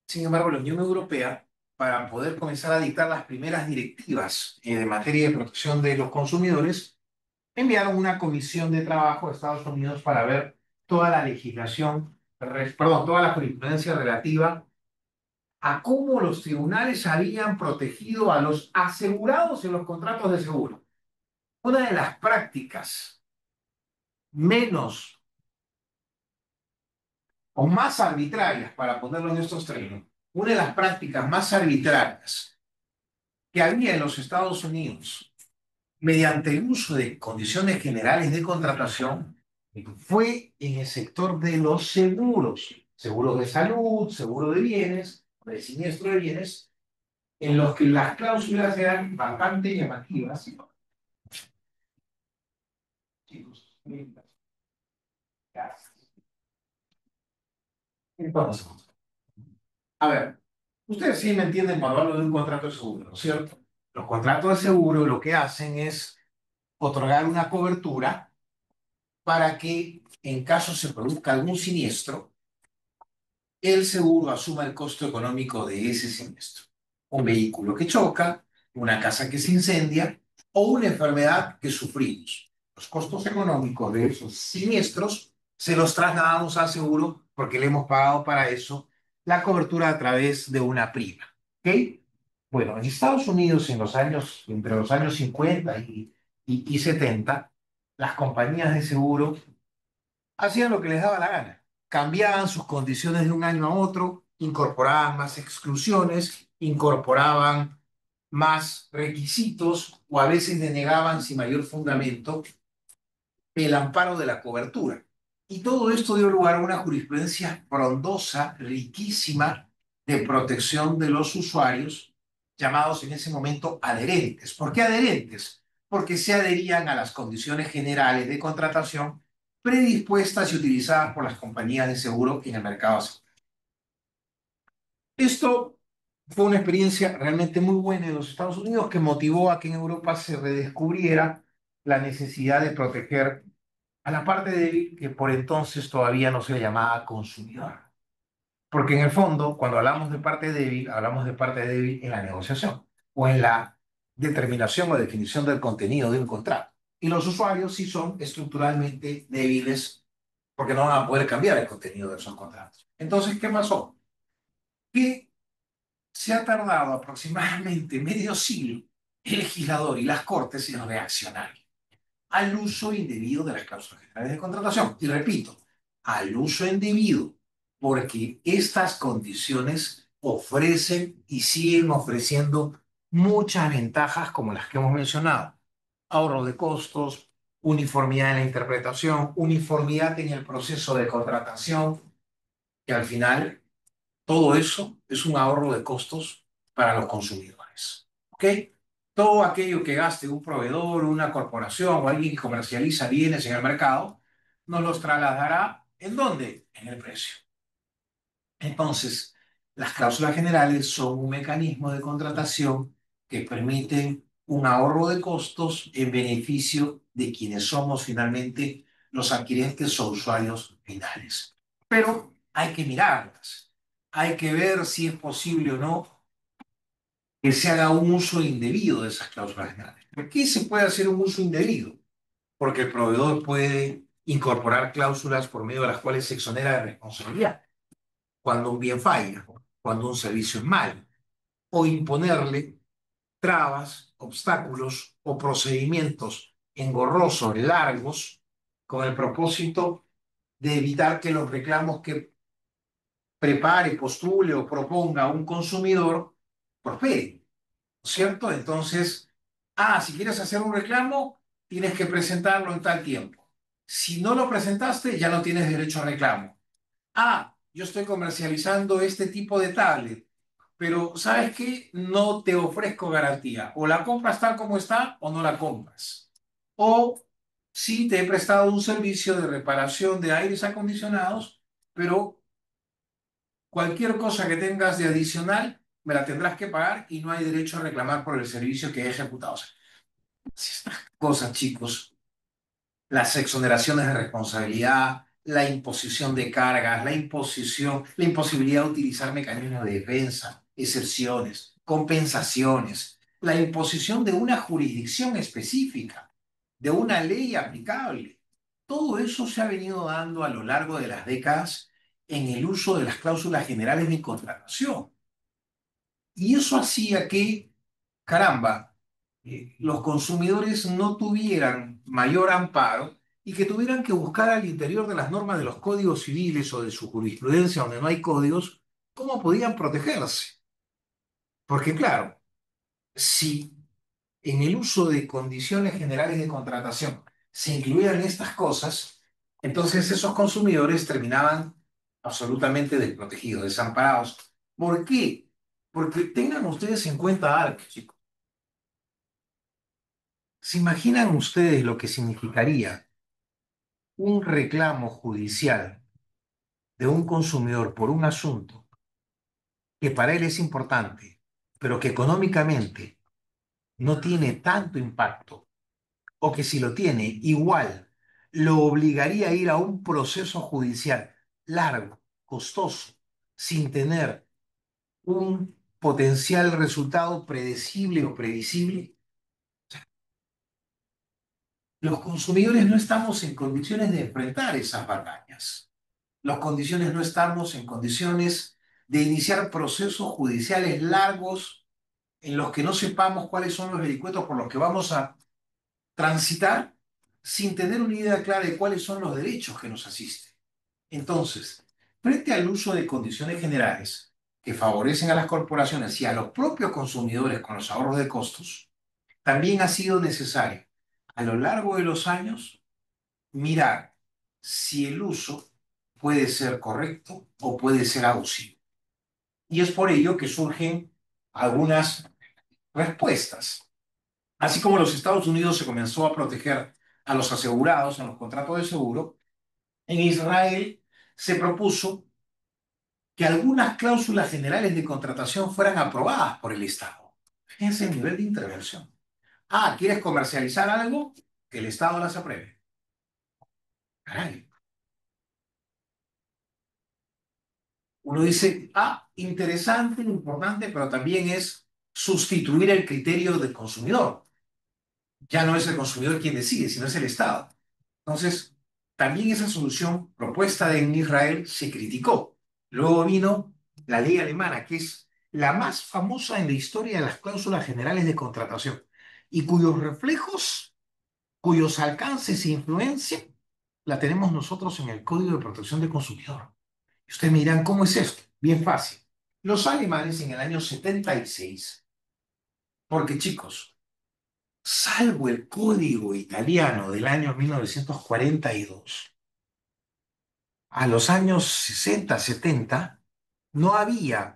Sin embargo, la Unión Europea, para poder comenzar a dictar las primeras directivas de materia de protección de los consumidores, enviaron una comisión de trabajo a Estados Unidos para ver toda la legislación, perdón, toda la jurisprudencia relativa a cómo los tribunales habían protegido a los asegurados en los contratos de seguro. Una de las prácticas menos o más arbitrarias, para ponerlo en estos términos, una de las prácticas más arbitrarias que había en los Estados Unidos mediante el uso de condiciones generales de contratación fue en el sector de los seguros, seguros de salud, seguro de bienes, de siniestro de bienes, en los que las cláusulas eran bastante llamativas. Chicos, entonces, a ver, ustedes sí me entienden cuando hablo de un contrato de seguro, ¿no es cierto? Los contratos de seguro lo que hacen es otorgar una cobertura para que en caso se produzca algún siniestro, el seguro asuma el costo económico de ese siniestro. Un vehículo que choca, una casa que se incendia o una enfermedad que sufrimos. Los costos económicos de esos siniestros se los trasladamos al seguro porque le hemos pagado para eso la cobertura a través de una prima. ¿Ok? Bueno, en Estados Unidos entre los años 50 y 70, las compañías de seguro hacían lo que les daba la gana. Cambiaban sus condiciones de un año a otro, incorporaban más exclusiones, incorporaban más requisitos o a veces denegaban sin mayor fundamento el amparo de la cobertura. Y todo esto dio lugar a una jurisprudencia frondosa, riquísima, de protección de los usuarios, llamados en ese momento adherentes. ¿Por qué adherentes? Porque se adherían a las condiciones generales de contratación predispuestas y utilizadas por las compañías de seguro en el mercado. Esto fue una experiencia realmente muy buena en los Estados Unidos que motivó a que en Europa se redescubriera la necesidad de proteger a la parte débil que por entonces todavía no se le llamaba consumidor. Porque en el fondo, cuando hablamos de parte débil, hablamos de parte débil en la negociación o en la determinación o definición del contenido de un contrato. Y los usuarios sí son estructuralmente débiles porque no van a poder cambiar el contenido de esos contratos. Entonces, ¿qué pasó? Que se ha tardado aproximadamente medio siglo el legislador y las cortes en reaccionar al uso indebido de las cláusulas generales de contratación. Y repito, al uso indebido, porque estas condiciones ofrecen y siguen ofreciendo muchas ventajas como las que hemos mencionado. Ahorro de costos, uniformidad en la interpretación, uniformidad en el proceso de contratación, que al final todo eso es un ahorro de costos para los consumidores. ¿Ok? Todo aquello que gaste un proveedor, una corporación o alguien que comercializa bienes en el mercado, nos los trasladará ¿en dónde? En el precio. Entonces, las cláusulas generales son un mecanismo de contratación que permiten un ahorro de costos en beneficio de quienes somos finalmente los adquirentes o usuarios finales. Pero hay que mirarlas, hay que ver si es posible o no que se haga un uso indebido de esas cláusulas generales. ¿Por qué se puede hacer un uso indebido? Porque el proveedor puede incorporar cláusulas por medio de las cuales se exonera de responsabilidad cuando un bien falla, cuando un servicio es malo, o imponerle trabas, obstáculos o procedimientos engorrosos, largos, con el propósito de evitar que los reclamos que prepare, postule o proponga un consumidor prosperen, ¿cierto? Entonces, si quieres hacer un reclamo, tienes que presentarlo en tal tiempo. Si no lo presentaste, ya no tienes derecho a reclamo. Yo estoy comercializando este tipo de tablet, pero ¿sabes qué? No te ofrezco garantía. O la compras tal como está o no la compras. O sí te he prestado un servicio de reparación de aires acondicionados, pero cualquier cosa que tengas de adicional me la tendrás que pagar y no hay derecho a reclamar por el servicio que he ejecutado. O sea, si estas cosas, chicos, las exoneraciones de responsabilidad, la imposición de cargas, la imposibilidad de utilizar mecanismos de defensa, excepciones, compensaciones, la imposición de una jurisdicción específica, de una ley aplicable. Todo eso se ha venido dando a lo largo de las décadas en el uso de las cláusulas generales de contratación. Y eso hacía que, caramba, los consumidores no tuvieran mayor amparo y que tuvieran que buscar al interior de las normas de los códigos civiles o de su jurisprudencia donde no hay códigos, cómo podían protegerse. Porque claro, si en el uso de condiciones generales de contratación se incluían estas cosas, entonces esos consumidores terminaban absolutamente desprotegidos, desamparados. ¿Por qué? Porque tengan ustedes en cuenta algo, chicos. ¿Se imaginan ustedes lo que significaría un reclamo judicial de un consumidor por un asunto que para él es importante, pero que económicamente no tiene tanto impacto, o que si lo tiene, igual lo obligaría a ir a un proceso judicial largo, costoso, sin tener un potencial resultado predecible o previsible? Los consumidores no estamos en condiciones de enfrentar esas batallas. No estamos en condiciones de iniciar procesos judiciales largos en los que no sepamos cuáles son los vericuetos por los que vamos a transitar sin tener una idea clara de cuáles son los derechos que nos asisten. Entonces, frente al uso de condiciones generales que favorecen a las corporaciones y a los propios consumidores con los ahorros de costos, también ha sido necesario a lo largo de los años mirar si el uso puede ser correcto o puede ser abusivo. Y es por ello que surgen algunas respuestas. Así como los Estados Unidos se comenzó a proteger a los asegurados en los contratos de seguro, en Israel se propuso que algunas cláusulas generales de contratación fueran aprobadas por el Estado. Fíjense el nivel de intervención. ¿Quieres comercializar algo? Que el Estado las apruebe. Caray. Uno dice, interesante, importante, pero también es sustituir el criterio del consumidor. Ya no es el consumidor quien decide, sino es el Estado. Entonces, también esa solución propuesta en Israel se criticó. Luego vino la ley alemana, que es la más famosa en la historia de las cláusulas generales de contratación y cuyos reflejos, cuyos alcances e influencia la tenemos nosotros en el Código de Protección del Consumidor. Y ustedes me dirán, ¿cómo es esto? Bien fácil. Los alemanes en el año 76, porque chicos, salvo el Código italiano del año 1942, a los años 60, 70, no había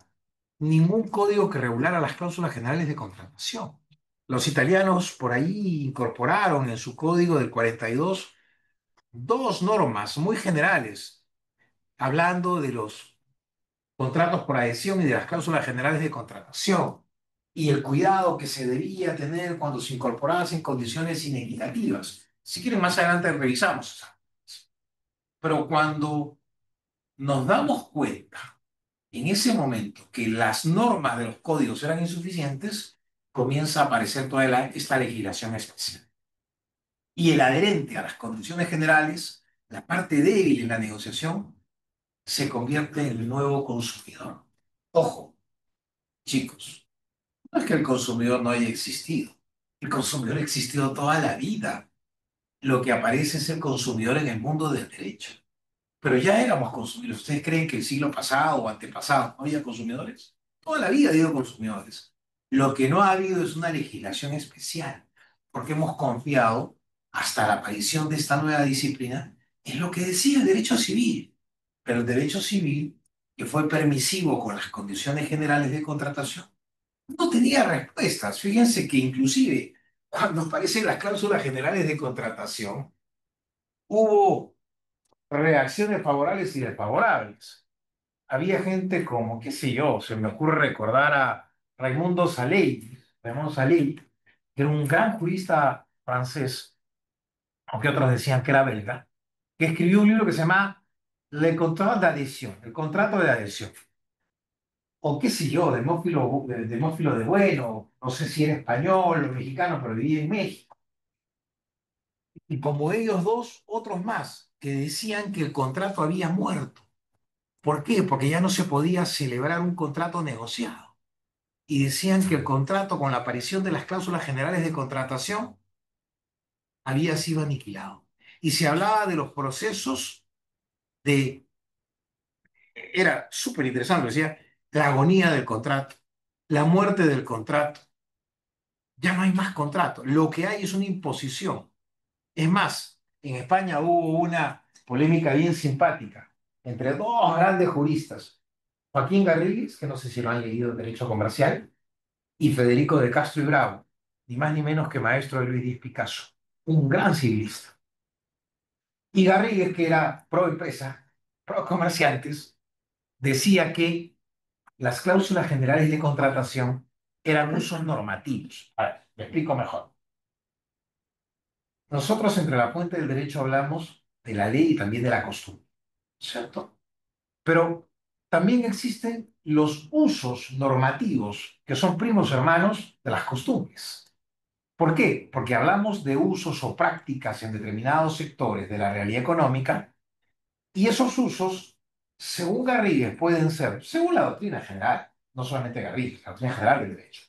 ningún código que regulara las cláusulas generales de contratación. Los italianos por ahí incorporaron en su código del 42 dos normas muy generales, hablando de los contratos por adhesión y de las cláusulas generales de contratación, y el cuidado que se debía tener cuando se incorporaban en condiciones inequitativas. Si quieren, más adelante revisamos. Pero cuando nos damos cuenta en ese momento que las normas de los códigos eran insuficientes, comienza a aparecer toda esta legislación especial. Y el adherente a las condiciones generales, la parte débil en la negociación, se convierte en el nuevo consumidor. Ojo, chicos, no es que el consumidor no haya existido. El consumidor ha existido toda la vida. Lo que aparece es el consumidor en el mundo del derecho. pero ya éramos consumidores. ¿Ustedes creen que el siglo pasado o antepasado no había consumidores? Toda la vida ha habido consumidores. Lo que no ha habido es una legislación especial, porque hemos confiado, hasta la aparición de esta nueva disciplina, en lo que decía el derecho civil. Pero el derecho civil, que fue permisivo con las condiciones generales de contratación, no tenía respuestas. Fíjense que inclusive cuando aparecen las cláusulas generales de contratación, hubo reacciones favorables y desfavorables. Había gente como, qué sé yo, se me ocurre recordar a Raymond Saley, que era un gran jurista francés, aunque otros decían que era belga, que escribió un libro que se llama Le Contrat d'Adhésion, el contrato de adhesión. O qué sé yo, Demófilo de Bueno, no sé si era español o mexicano, pero vivía en México. Y como ellos dos, otros más, que decían que el contrato había muerto. ¿Por qué? Porque ya no se podía celebrar un contrato negociado. Y decían que el contrato, con la aparición de las cláusulas generales de contratación, había sido aniquilado. Y se hablaba de los procesos de... Era súper interesante, decía, la agonía del contrato, la muerte del contrato. Ya no hay más contrato. Lo que hay es una imposición. Es más, en España hubo una polémica bien simpática entre dos grandes juristas, Joaquín Garrigues, que no sé si lo han leído en Derecho Comercial, y Federico de Castro y Bravo, ni más ni menos que maestro de Luis Díaz Picasso, un gran civilista. Y Garrigues, que era pro empresa, pro comerciantes, decía que las cláusulas generales de contratación eran usos normativos. A ver, me explico mejor. Nosotros entre la fuente del derecho hablamos de la ley y también de la costumbre, ¿cierto? Pero también existen los usos normativos, que son primos hermanos de las costumbres. ¿Por qué? Porque hablamos de usos o prácticas en determinados sectores de la realidad económica y esos usos, según Garrigues, pueden ser, según la doctrina general, no solamente Garrigues, la doctrina general del derecho,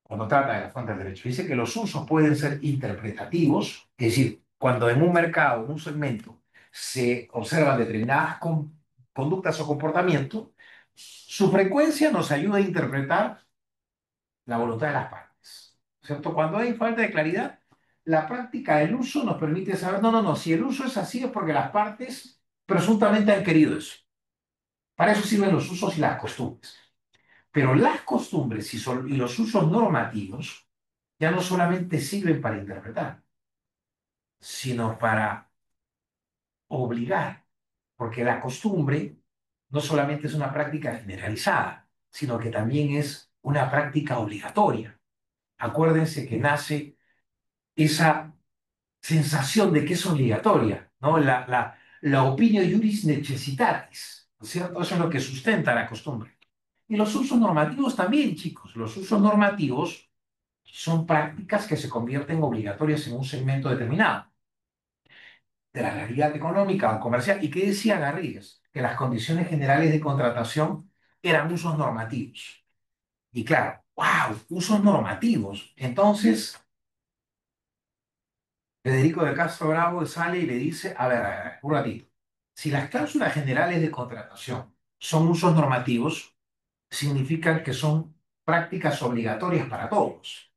cuando trata de la fuente del derecho, dice que los usos pueden ser interpretativos, es decir, cuando en un mercado, en un segmento, se observan determinadas conductas o comportamientos, su frecuencia nos ayuda a interpretar la voluntad de las partes, ¿cierto? Cuando hay falta de claridad, la práctica del uso nos permite saber, no, no, no, si el uso es así es porque las partes presuntamente han querido eso. Para eso sirven los usos y las costumbres. Pero las costumbres y los usos normativos ya no solamente sirven para interpretar, sino para obligar, porque la costumbre no solamente es una práctica generalizada, sino que también es una práctica obligatoria. Acuérdense que nace esa sensación de que es obligatoria, ¿no? La opinio iuris necessitatis, ¿no es cierto? Eso es lo que sustenta la costumbre. Y los usos normativos también, chicos. Los usos normativos son prácticas que se convierten obligatorias en un segmento determinado de la realidad económica o comercial. ¿Y qué decía Garrigues? Que las condiciones generales de contratación eran usos normativos. Y claro, wow, usos normativos. Entonces, Federico de Castro Bravo sale y le dice, a ver, un ratito, si las cláusulas generales de contratación son usos normativos, significan que son prácticas obligatorias para todos.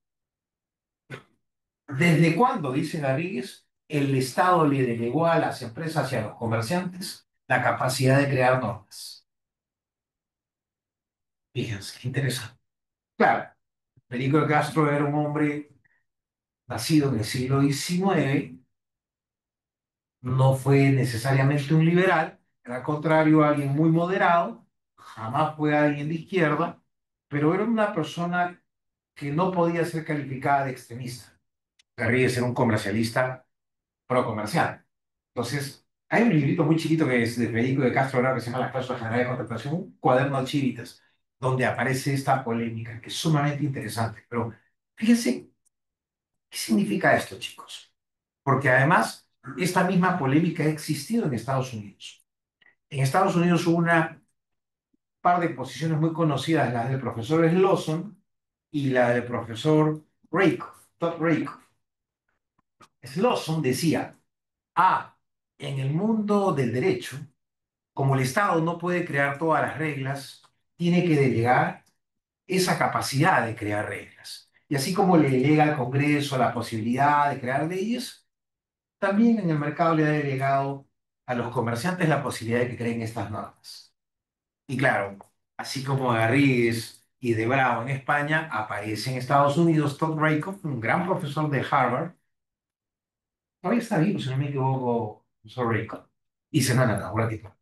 ¿Desde cuándo, dice Garrigues, el Estado le delegó a las empresas y a los comerciantes la capacidad de crear normas? Fíjense, qué interesante. Claro, Federico de Castro era un hombre nacido en el siglo XIX, no fue necesariamente un liberal, era al contrario alguien muy moderado, jamás fue alguien de izquierda, pero era una persona que no podía ser calificada de extremista. Garrigues era un comercialista pro-comercial. Entonces, hay un librito muy chiquito que es de Federico de Castro Bravo que se llama Las Cláusulas Generales de Contratación, un cuaderno de chivitas, donde aparece esta polémica, que es sumamente interesante. Pero fíjense, ¿qué significa esto, chicos? Porque además, esta misma polémica ha existido en Estados Unidos. En Estados Unidos hubo una par de posiciones muy conocidas, la del profesor Slawson y la del profesor Rakoff, Todd Rakoff. Slawson decía, en el mundo del derecho, Como el Estado no puede crear todas las reglas, tiene que delegar esa capacidad de crear reglas. Y así como le delega al Congreso la posibilidad de crear leyes, también en el mercado le ha delegado a los comerciantes la posibilidad de que creen estas normas. Y claro, así como Garrigues y de Bravo en España, aparece en Estados Unidos Todd Rakoff, un gran profesor de Harvard. Todavía está vivo, si no me equivoco, profesor Rakoff. Y dice, no, no, no, un ratito.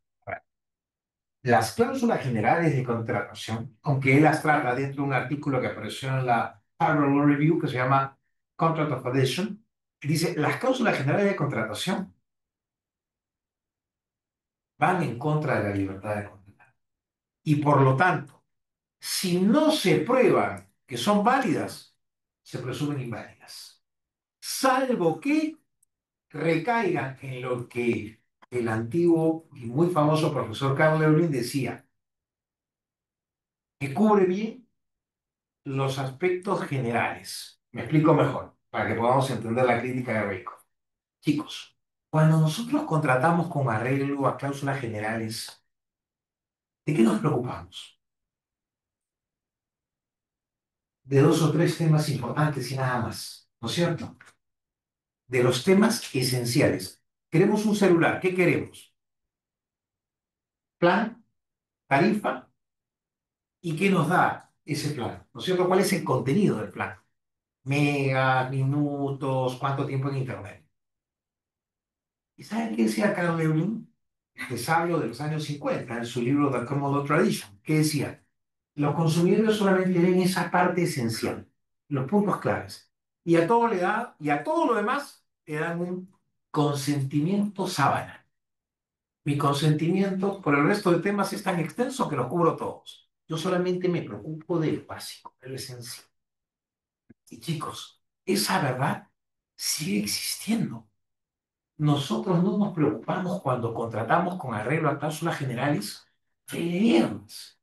Las cláusulas generales de contratación, aunque él las trata dentro de un artículo que apareció en la Harvard Law Review que se llama Contract of Adhesion, dice, las cláusulas generales de contratación van en contra de la libertad de contratar. Y por lo tanto, si no se prueban que son válidas, se presumen inválidas. Salvo que recaigan en lo que el antiguo y muy famoso profesor Carl Lewin decía, que cubre bien los aspectos generales. Me explico mejor, para que podamos entender la crítica de Rico. Chicos, cuando nosotros contratamos con arreglo a cláusulas generales, ¿de qué nos preocupamos? De dos o tres temas importantes y nada más, ¿no es cierto? De los temas esenciales. Queremos un celular, ¿qué queremos? Plan, tarifa, ¿y qué nos da ese plan? ¿No es cierto? ¿Cuál es el contenido del plan? Megas, minutos, cuánto tiempo en internet. ¿Y saben qué decía Carl Lewin? Es sabio de los años 50 en su libro The Common Law Tradition, que decía, los consumidores solamente ven esa parte esencial, los puntos claves, y a todo le da, y a todo lo demás le dan un consentimiento sábana. Mi consentimiento por el resto de temas es tan extenso que los cubro todos. Yo solamente me preocupo del básico, del esencial. Y chicos, esa verdad sigue existiendo. Nosotros no nos preocupamos cuando contratamos con arreglo a cláusulas generales de viernes.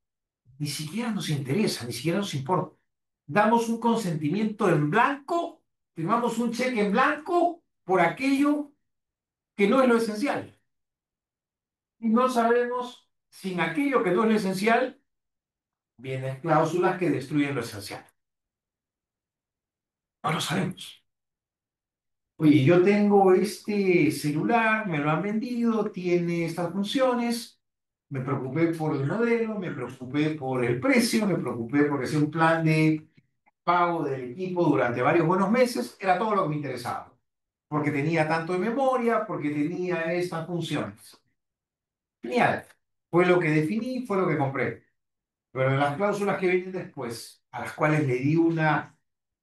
Ni siquiera nos interesa, ni siquiera nos importa. Damos un consentimiento en blanco, firmamos un cheque en blanco por aquello que no es lo esencial. Y no sabemos si en aquello que no es lo esencial vienen cláusulas que destruyen lo esencial. No lo sabemos. Oye, yo tengo este celular, me lo han vendido, tiene estas funciones, me preocupé por el modelo, me preocupé por el precio, me preocupé porque hacía un plan de pago del equipo durante varios buenos meses, era todo lo que me interesaba, porque tenía tanto de memoria, porque tenía estas funciones. Genial, fue lo que definí, fue lo que compré. Pero en las cláusulas que vienen después, a las cuales le di una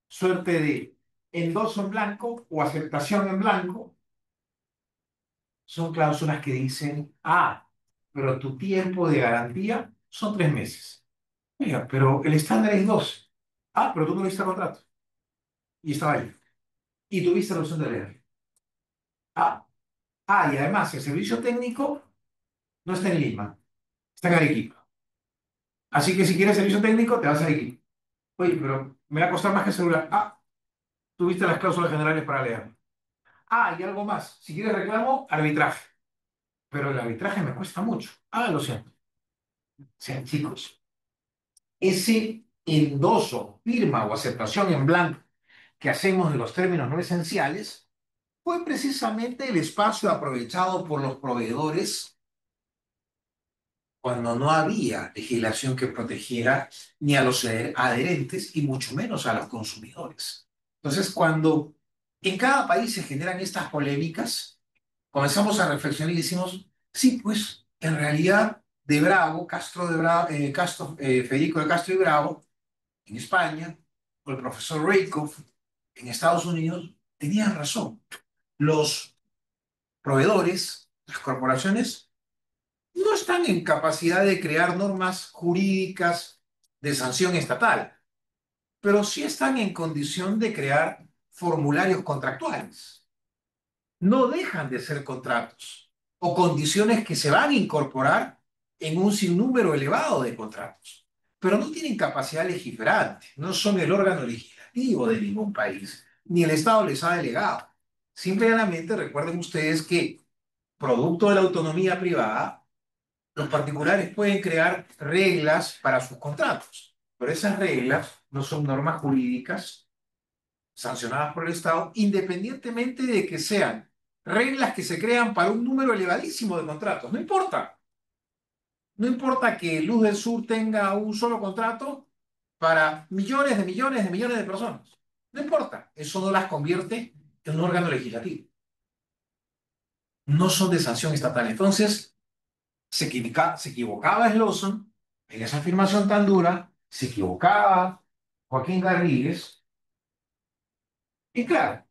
suerte de endoso en blanco o aceptación en blanco, son cláusulas que dicen, pero tu tiempo de garantía son 3 meses. Mira, pero el estándar es 12. Pero tú no viste el contrato. Y estaba ahí. Y tuviste la opción de leer. Ah, y además el servicio técnico no está en Lima, está en Arequipa. Así que si quieres servicio técnico, te vas a Arequipa. Oye, pero me va a costar más que el celular. Tuviste las cláusulas generales para leer. Y algo más. Si quieres reclamo, arbitraje. Pero el arbitraje me cuesta mucho. Lo siento. O sea, chicos, ese endoso, firma o aceptación en blanco que hacemos de los términos no esenciales fue precisamente el espacio aprovechado por los proveedores cuando no había legislación que protegiera ni a los adherentes y mucho menos a los consumidores. Entonces, cuando en cada país se generan estas polémicas, comenzamos a reflexionar y decimos, sí, pues en realidad de Bravo, Federico de Castro y Bravo, en España, o el profesor Rakoff en Estados Unidos, tenían razón. Los proveedores, las corporaciones, no están en capacidad de crear normas jurídicas de sanción estatal, pero sí están en condición de crear formularios contractuales. No dejan de ser contratos o condiciones que se van a incorporar en un sinnúmero elevado de contratos, pero no tienen capacidad legiferante, no son el órgano legislativo de ningún país, ni el Estado les ha delegado. Simplemente recuerden ustedes que, producto de la autonomía privada, los particulares pueden crear reglas para sus contratos, pero esas reglas no son normas jurídicas sancionadas por el Estado, independientemente de que sean reglas que se crean para un número elevadísimo de contratos. No importa. No importa que Luz del Sur tenga un solo contrato para millones de millones de millones de personas. No importa. Eso no las convierte en un órgano legislativo. No son de sanción estatal. Entonces, se equivocaba Slauson en esa afirmación tan dura, se equivocaba Joaquín Garrigues, y claro,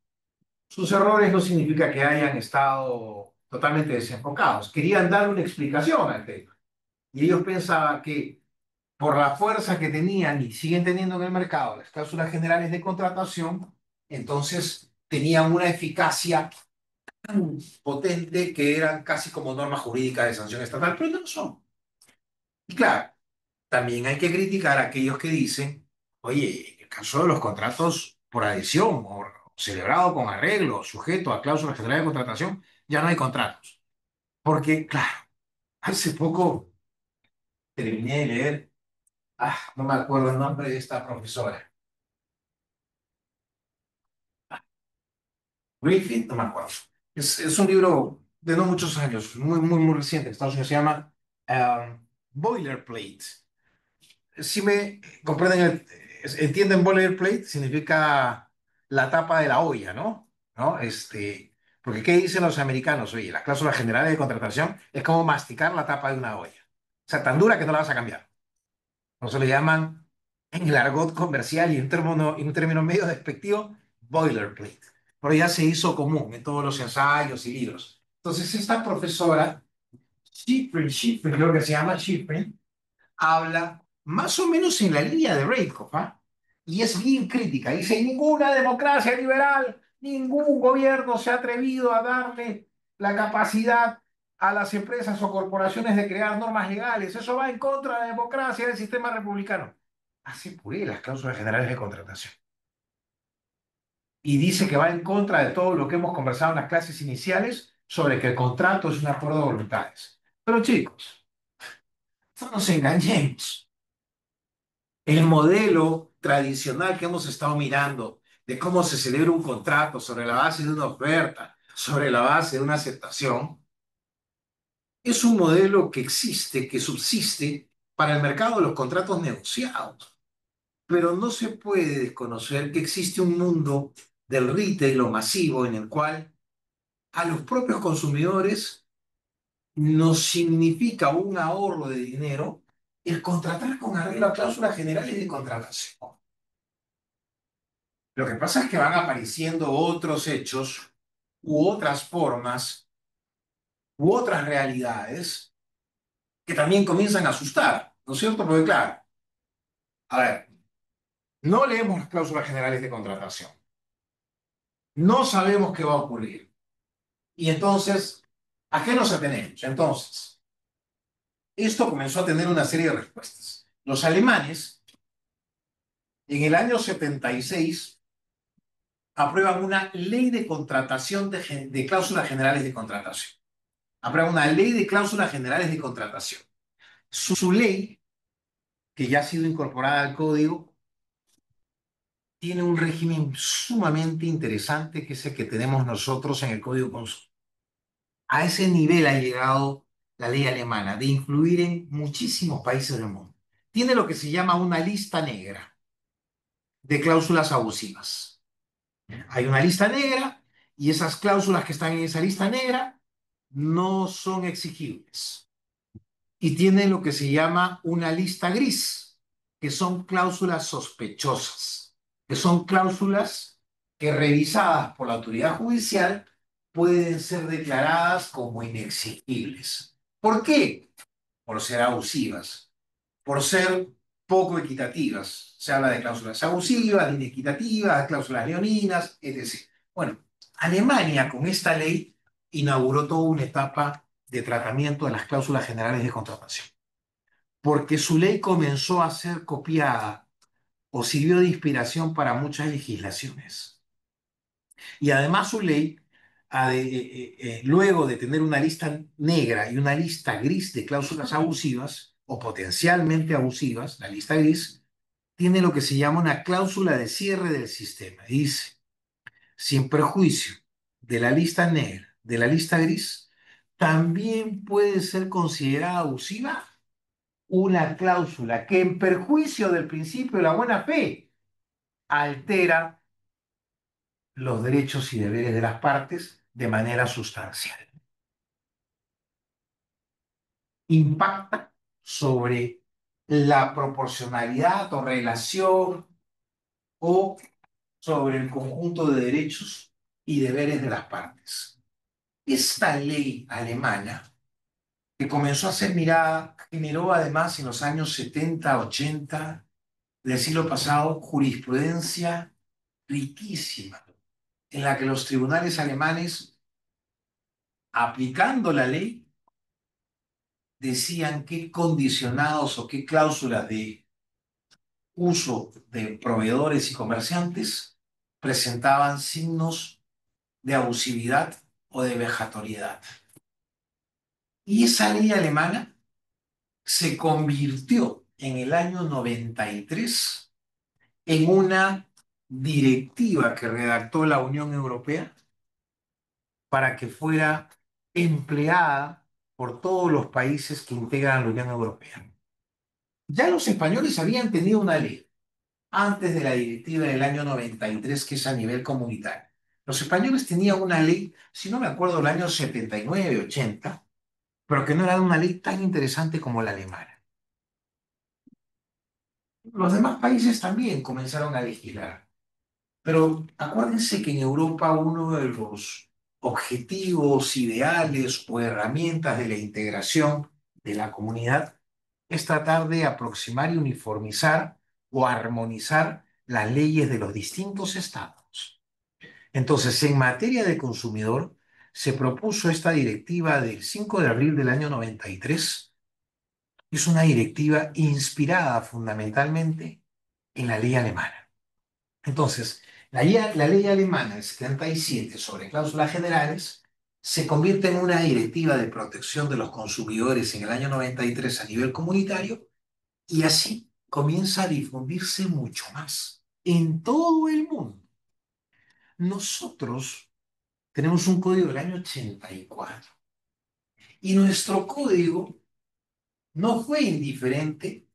sus errores no significa que hayan estado totalmente desenfocados. Querían dar una explicación al tema. Y ellos pensaban que por la fuerza que tenían y siguen teniendo en el mercado las cláusulas generales de contratación, entonces tenían una eficacia tan potente que eran casi como normas jurídicas de sanción estatal, pero no lo son. Y claro, también hay que criticar a aquellos que dicen, oye, en el caso de los contratos por adhesión o celebrado con arreglo, sujeto a cláusulas generales de contratación, ya no hay contratos. Porque, claro, hace poco terminé de leer, no me acuerdo el nombre de esta profesora, Griffith, no me acuerdo. Es un libro de no muchos años, muy reciente, en Estados Unidos se llama Boilerplate. Si me comprenden, entienden boilerplate, significa la tapa de la olla, ¿no? ¿No? Porque ¿qué dicen los americanos? Oye, las cláusulas generales de contratación es como masticar la tapa de una olla. O sea, tan dura que no la vas a cambiar. Por eso le llaman en el argot comercial y un término medio despectivo, boilerplate. Pero ya se hizo común en todos los ensayos y libros. Entonces, esta profesora, Schifrin, creo que se llama Schifrin, habla más o menos en la línea de Reikhoff, ¿ah? Y es bien crítica. Dice, ninguna democracia liberal, ningún gobierno se ha atrevido a darle la capacidad a las empresas o corporaciones de crear normas legales. Eso va en contra de la democracia del sistema republicano. Hace puré las cláusulas generales de contratación. Y dice que va en contra de todo lo que hemos conversado en las clases iniciales sobre que el contrato es un acuerdo de voluntades. Pero chicos, no nos engañemos. El modelo tradicional que hemos estado mirando de cómo se celebra un contrato sobre la base de una oferta, sobre la base de una aceptación, es un modelo que existe, que subsiste para el mercado de los contratos negociados. Pero no se puede desconocer que existe un mundo del retail o masivo en el cual a los propios consumidores nos significa un ahorro de dinero el contratar con arreglo a cláusulas generales de contratación. Lo que pasa es que van apareciendo otros hechos u otras formas u otras realidades que también comienzan a asustar, ¿no es cierto? Porque claro, a ver, no leemos las cláusulas generales de contratación, no sabemos qué va a ocurrir. Y entonces, ¿a qué nos atenemos? Entonces, esto comenzó a tener una serie de respuestas. Los alemanes, en el año 76, aprueban una ley de contratación de cláusulas generales de contratación. Habrá una ley de cláusulas generales de contratación. Su ley, que ya ha sido incorporada al código, tiene un régimen sumamente interesante que es el que tenemos nosotros en el Código Consumo. A ese nivel ha llegado la ley alemana de influir en muchísimos países del mundo. Tiene lo que se llama una lista negra de cláusulas abusivas. Hay una lista negra y esas cláusulas que están en esa lista negra no son exigibles. Y tiene lo que se llama una lista gris, que son cláusulas sospechosas, que son cláusulas que revisadas por la autoridad judicial pueden ser declaradas como inexigibles. ¿Por qué? Por ser abusivas, por ser poco equitativas. Se habla de cláusulas abusivas, de inequitativas, de cláusulas leoninas, etc. Bueno, Alemania con esta ley inauguró toda una etapa de tratamiento de las cláusulas generales de contratación, porque su ley comenzó a ser copiada o sirvió de inspiración para muchas legislaciones. Y además su ley luego de tener una lista negra y una lista gris de cláusulas abusivas o potencialmente abusivas, la lista gris tiene lo que se llama una cláusula de cierre del sistema. Dice, sin perjuicio de la lista negra, de la lista gris, también puede ser considerada abusiva una cláusula que en perjuicio del principio de la buena fe altera los derechos y deberes de las partes de manera sustancial. Impacta sobre la proporcionalidad o relación o sobre el conjunto de derechos y deberes de las partes. Esta ley alemana, que comenzó a ser mirada, generó además en los años 70, 80 del siglo pasado jurisprudencia riquísima, en la que los tribunales alemanes, aplicando la ley, decían qué condicionados o qué cláusulas de uso de proveedores y comerciantes presentaban signos de abusividad o de vejatoriedad. Y esa ley alemana se convirtió en el año 93 en una directiva que redactó la Unión Europea para que fuera empleada por todos los países que integran la Unión Europea. Ya los españoles habían tenido una ley antes de la directiva del año 93, que es a nivel comunitario. Los españoles tenían una ley, si no me acuerdo, del año 79, 80, pero que no era una ley tan interesante como la alemana. Los demás países también comenzaron a legislar. Pero acuérdense que en Europa uno de los objetivos, ideales o herramientas de la integración de la comunidad es tratar de aproximar y uniformizar o armonizar las leyes de los distintos estados. Entonces, en materia de consumidor, se propuso esta directiva del 5 de abril del año 93. Es una directiva inspirada fundamentalmente en la ley alemana. Entonces, la ley alemana del 77 sobre cláusulas generales se convierte en una directiva de protección de los consumidores en el año 93 a nivel comunitario y así comienza a difundirse mucho más en todo el mundo. Nosotros tenemos un código del año 84 y nuestro código no fue indiferente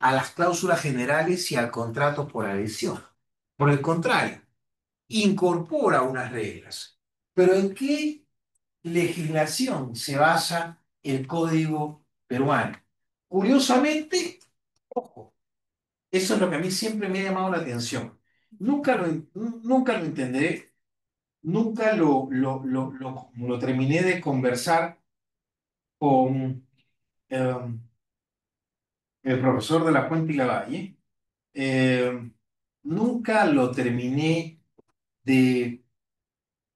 a las cláusulas generales y al contrato por adhesión. Por el contrario, incorpora unas reglas. Pero ¿en qué legislación se basa el código peruano? Curiosamente, ojo, eso es lo que a mí siempre me ha llamado la atención. Nunca lo entenderé, nunca lo terminé de conversar con eh, el profesor de la Puente y la Valle. Nunca lo terminé de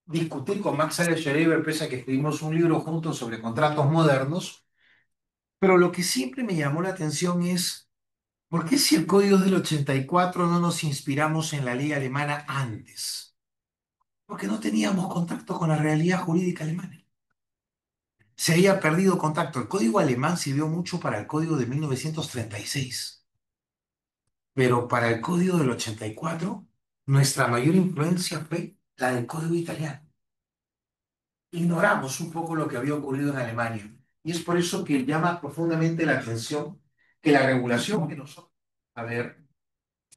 discutir con Max Alex Schreiber, pese a que escribimos un libro juntos sobre contratos modernos, pero lo que siempre me llamó la atención es, ¿por qué si el código es del 84 no nos inspiramos en la ley alemana antes? Porque no teníamos contacto con la realidad jurídica alemana. Se había perdido contacto. El código alemán sirvió mucho para el código de 1936, pero para el código del 84, nuestra mayor influencia fue la del código italiano. Ignoramos un poco lo que había ocurrido en Alemania. Y es por eso que llama profundamente la atención que la regulación que nosotros, a ver,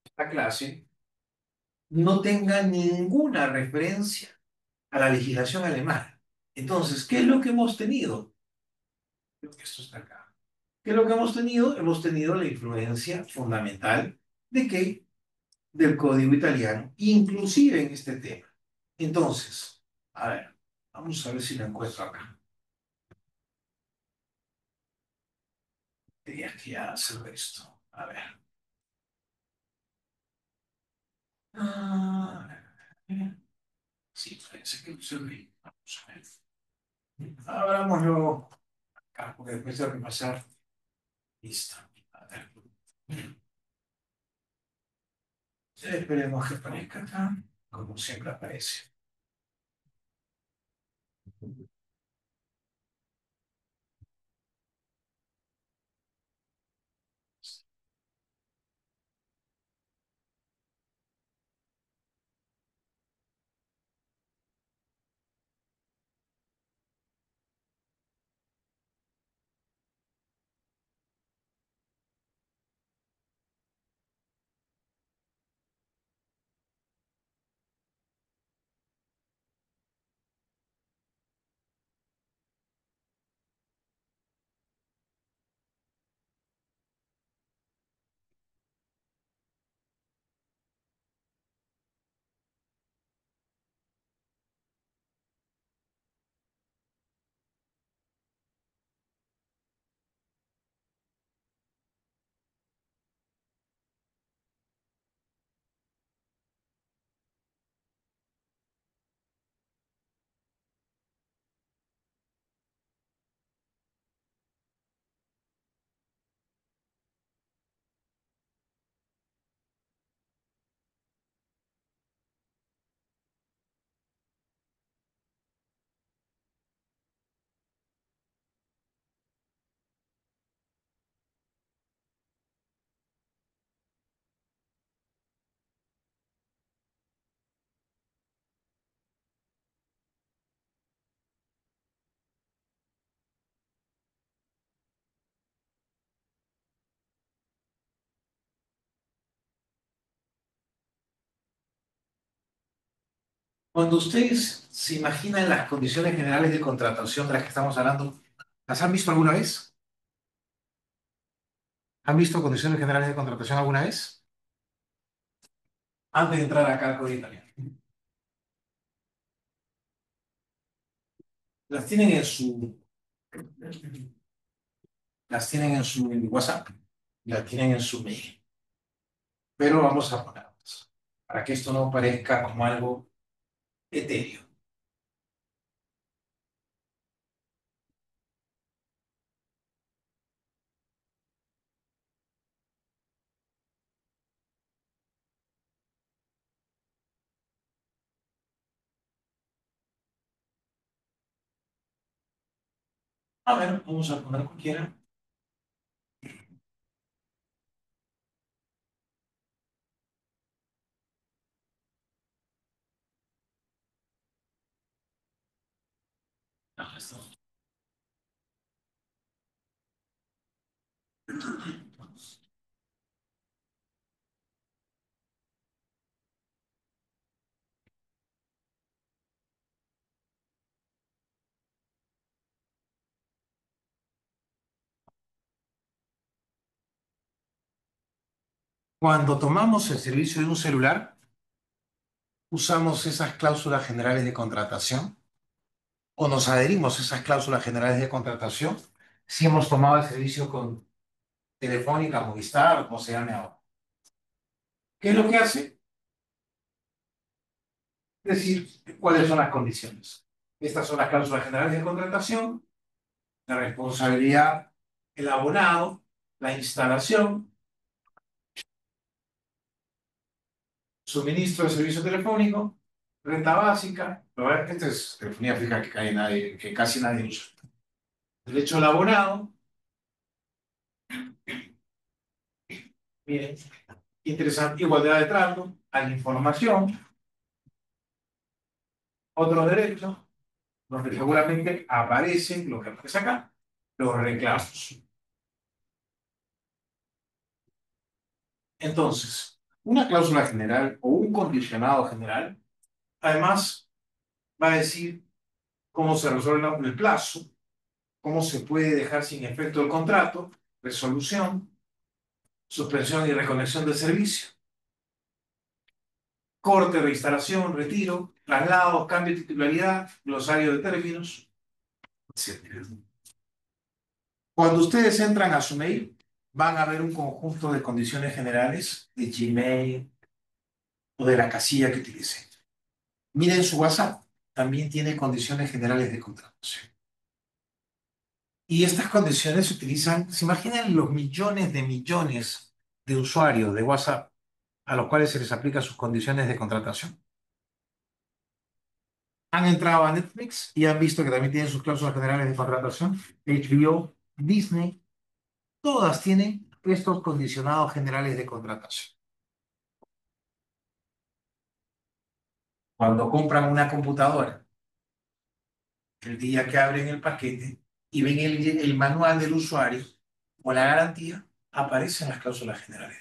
esta clase, no tenga ninguna referencia a la legislación alemana. Entonces, ¿qué es lo que hemos tenido? Creo que esto está acá. ¿Qué es lo que hemos tenido? Hemos tenido la influencia fundamental de qué? Del código italiano, inclusive en este tema. Entonces, a ver, vamos a ver si lo encuentro acá. Tenía que hacer esto. A ver. Ah, sí, parece que lo serví. Vamos a ver. Abrámoslo acá, porque después de repasar. Listo. A ver. Esperemos que aparezca acá, como siempre aparece. Cuando ustedes se imaginan las condiciones generales de contratación de las que estamos hablando, ¿las han visto alguna vez? ¿Han visto condiciones generales de contratación alguna vez? Antes de entrar acá al código italiano. Las tienen en su, las tienen en su WhatsApp, las tienen en su mail. Pero vamos a ponerlas para que esto no parezca como algo etéreo. A ver, vamos a poner cualquiera. Ah, esto. Cuando tomamos el servicio de un celular, usamos esas cláusulas generales de contratación o nos adherimos a esas cláusulas generales de contratación si hemos tomado el servicio con Telefónica, Movistar o como se llame ahora. ¿Qué es lo que hace? Decir cuáles son las condiciones. Estas son las cláusulas generales de contratación, la responsabilidad, el abonado, la instalación, suministro de servicio telefónico, renta básica. Lo verdad es que esta es telefonía fija que casi nadie usa. Derecho al abonado. Miren, interesante, igualdad de trato, a la información, otro derecho, donde seguramente aparecen lo que aparece acá, los reclamos. Entonces, una cláusula general o un condicionado general, además, va a decir cómo se resuelve el plazo, cómo se puede dejar sin efecto el contrato, resolución, suspensión y reconexión del servicio, corte, reinstalación, retiro, traslado, cambio de titularidad, glosario de términos, etc. Cuando ustedes entran a su mail, van a ver un conjunto de condiciones generales de Gmail o de la casilla que utilicen. Miren su WhatsApp, también tiene condiciones generales de contratación. Y estas condiciones se utilizan, se imaginan los millones de usuarios de WhatsApp a los cuales se les aplica sus condiciones de contratación. Han entrado a Netflix y han visto que también tienen sus cláusulas generales de contratación. HBO, Disney, todas tienen estos condicionados generales de contratación. Cuando compran una computadora, el día que abren el paquete y ven el manual del usuario o la garantía, aparecen las cláusulas generales.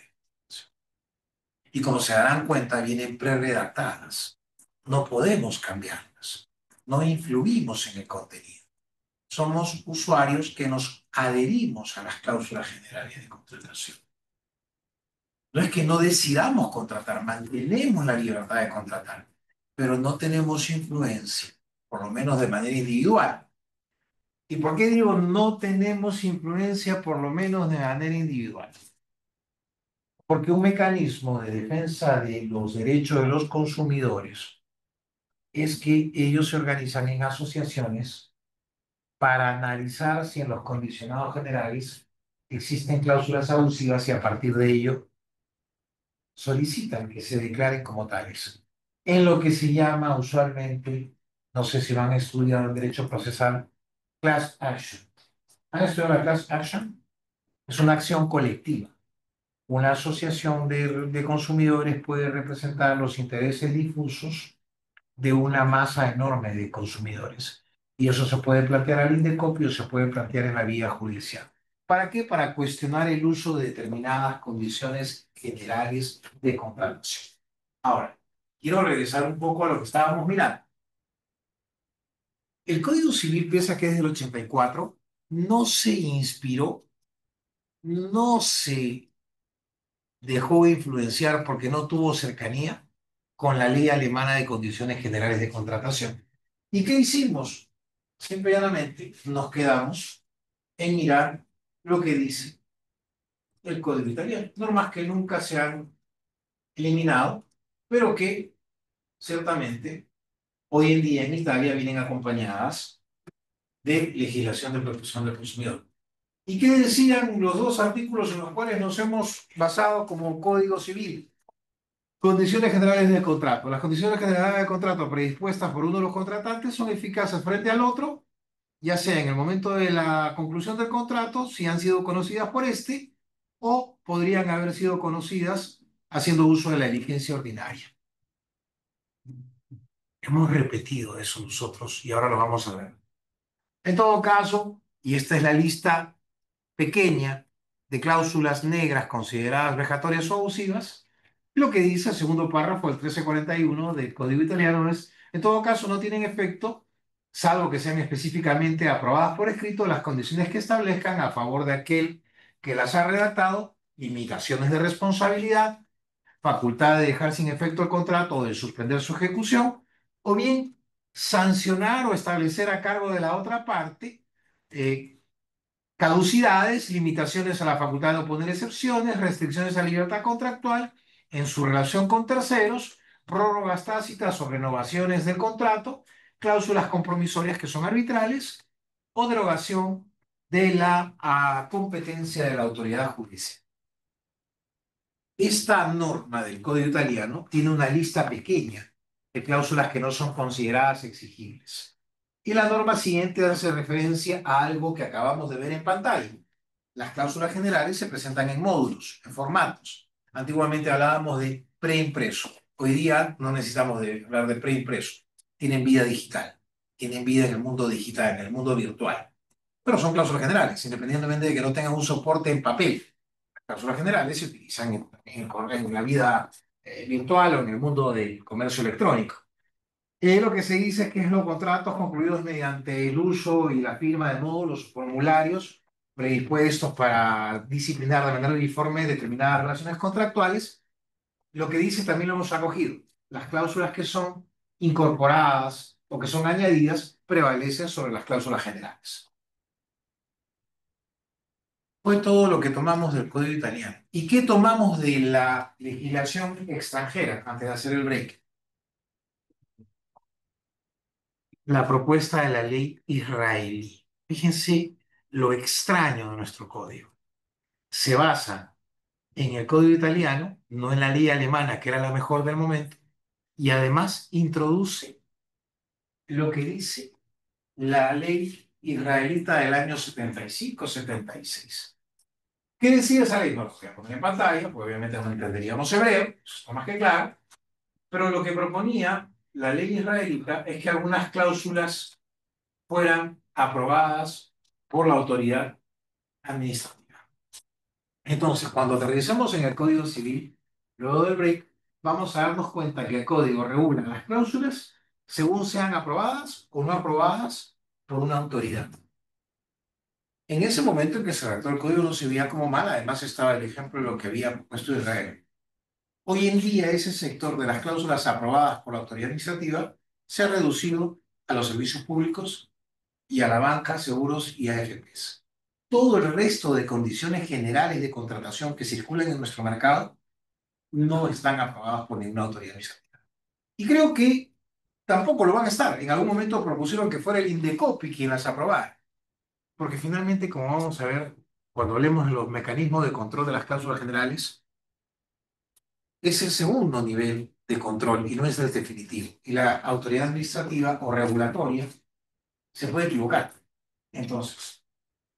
Y como se darán cuenta, vienen pre-redactadas. No podemos cambiarlas. No influimos en el contenido. Somos usuarios que nos adherimos a las cláusulas generales de contratación. No es que no decidamos contratar, mantenemos la libertad de contratar, pero no tenemos influencia, por lo menos de manera individual. ¿Y por qué digo no tenemos influencia, por lo menos de manera individual? Porque un mecanismo de defensa de los derechos de los consumidores es que ellos se organizan en asociaciones para analizar si en los condicionados generales existen cláusulas abusivas y a partir de ello solicitan que se declaren como tales. En lo que se llama usualmente, no sé si lo han estudiado en derecho procesal, class action. ¿Han estudiado la class action? Es una acción colectiva. Una asociación de consumidores puede representar los intereses difusos de una masa enorme de consumidores. Y eso se puede plantear al Indecopio, se puede plantear en la vía judicial. ¿Para qué? Para cuestionar el uso de determinadas condiciones generales de contratación. Ahora, quiero regresar un poco a lo que estábamos mirando. El Código Civil, piensa que es del 84, no se inspiró, no se dejó influenciar porque no tuvo cercanía con la ley alemana de condiciones generales de contratación. ¿Y qué hicimos? Simple y llanamente nos quedamos en mirar lo que dice el Código Italiano. Normas que nunca se han eliminado, pero que ciertamente hoy en día en Italia vienen acompañadas de legislación de protección del consumidor. ¿Y qué decían los dos artículos en los cuales nos hemos basado como Código Civil? Condiciones generales del contrato. Las condiciones generales del contrato predispuestas por uno de los contratantes son eficaces frente al otro, ya sea en el momento de la conclusión del contrato, si han sido conocidas por este, o podrían haber sido conocidas haciendo uso de la diligencia ordinaria. Hemos repetido eso nosotros y ahora lo vamos a ver. En todo caso, y esta es la lista pequeña de cláusulas negras consideradas vejatorias o abusivas, lo que dice el segundo párrafo del 1341 del Código Italiano es, en todo caso, no tienen efecto, salvo que sean específicamente aprobadas por escrito las condiciones que establezcan a favor de aquel que las ha redactado, limitaciones de responsabilidad, facultad de dejar sin efecto el contrato o de suspender su ejecución, o bien sancionar o establecer a cargo de la otra parte caducidades, limitaciones a la facultad de oponer excepciones, restricciones a la libertad contractual en su relación con terceros, prórrogas tácitas o renovaciones del contrato, cláusulas compromisorias que son arbitrales o derogación de la competencia de la autoridad judicial. Esta norma del Código Italiano tiene una lista pequeña de cláusulas que no son consideradas exigibles. Y la norma siguiente hace referencia a algo que acabamos de ver en pantalla. Las cláusulas generales se presentan en módulos, en formatos. Antiguamente hablábamos de preimpreso. Hoy día no necesitamos hablar de preimpreso. Tienen vida digital. Tienen vida en el mundo digital, en el mundo virtual. Pero son cláusulas generales, independientemente de que no tengan un soporte en papel. Las cláusulas generales se utilizan en la vida virtual o en el mundo del comercio electrónico. Lo que se dice es que los contratos concluidos mediante el uso y la firma de módulos o formularios predispuestos para disciplinar de manera uniforme determinadas relaciones contractuales. Lo que dice también lo hemos acogido. Las cláusulas que son incorporadas o que son añadidas prevalecen sobre las cláusulas generales. Fue todo lo que tomamos del Código Italiano. ¿Y qué tomamos de la legislación extranjera antes de hacer el break? La propuesta de la ley israelí. Fíjense lo extraño de nuestro código. Se basa en el código italiano, no en la ley alemana, que era la mejor del momento, y además introduce lo que dice la ley israelita del año 75-76. ¿Qué decía esa ley? No lo voy a poner en pantalla, porque obviamente no entenderíamos hebreo, eso está más que claro, pero lo que proponía la ley israelita es que algunas cláusulas fueran aprobadas por la autoridad administrativa. Entonces, cuando aterrizamos en el Código Civil, luego del break, vamos a darnos cuenta que el código regula las cláusulas según sean aprobadas o no aprobadas por una autoridad. En ese momento en que se redactó el código no se veía como mal, además estaba el ejemplo de lo que había propuesto Israel. Hoy en día ese sector de las cláusulas aprobadas por la autoridad administrativa se ha reducido a los servicios públicos y a la banca, seguros y AFPs. Todo el resto de condiciones generales de contratación que circulan en nuestro mercado no están aprobadas por ninguna autoridad administrativa. Y creo que tampoco lo van a estar. En algún momento propusieron que fuera el INDECOPI quien las aprobara. Porque finalmente, como vamos a ver cuando hablemos de los mecanismos de control de las cláusulas generales, es el segundo nivel de control y no es el definitivo. Y la autoridad administrativa o regulatoria se puede equivocar. Entonces,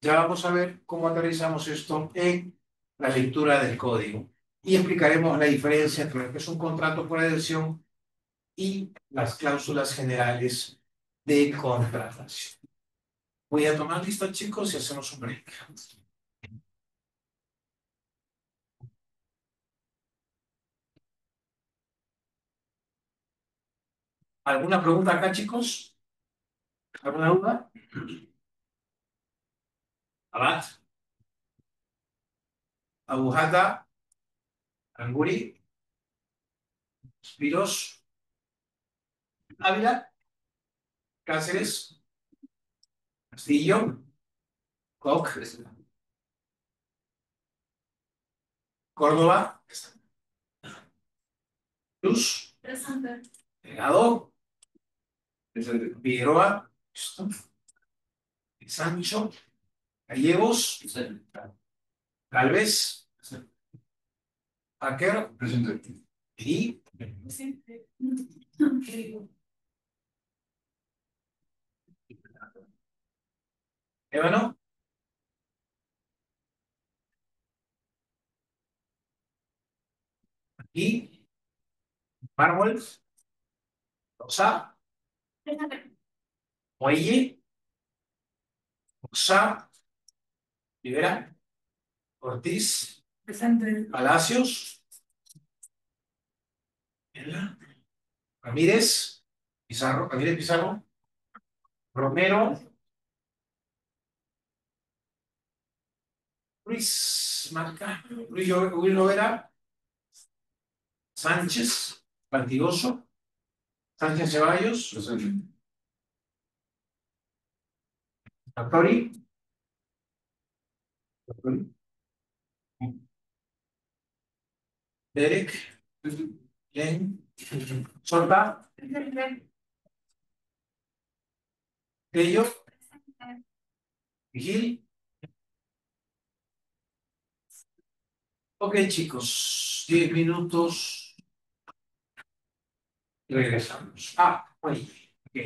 ya vamos a ver cómo aterrizamos esto en la lectura del código y explicaremos la diferencia entre lo que es un contrato por adhesión y las cláusulas generales de contratación. Voy a tomar lista, chicos, y hacemos un break. ¿Alguna pregunta acá, chicos? ¿Alguna duda? Abad, Abujata, Anguri, Spiros, Ávila, Cáceres, Castillo, Koch, Córdoba, Luz, Delgado, Figueroa, Sancho, Gallegos, Galvez, Aker y Ébano y Mármol, Rosa, Muelle, Rosa, Rivera, Ortiz, Palacios, Ramírez, Pizarro, Ramírez Pizarro, Romero, Luis Marca, Luis Lovera, Sánchez, Partigoso, Sánchez Ceballos, Sartori, Derek, Len, Sorta, Tello, Vigil. Ok, chicos, 10 minutos y regresamos. Oye, ok.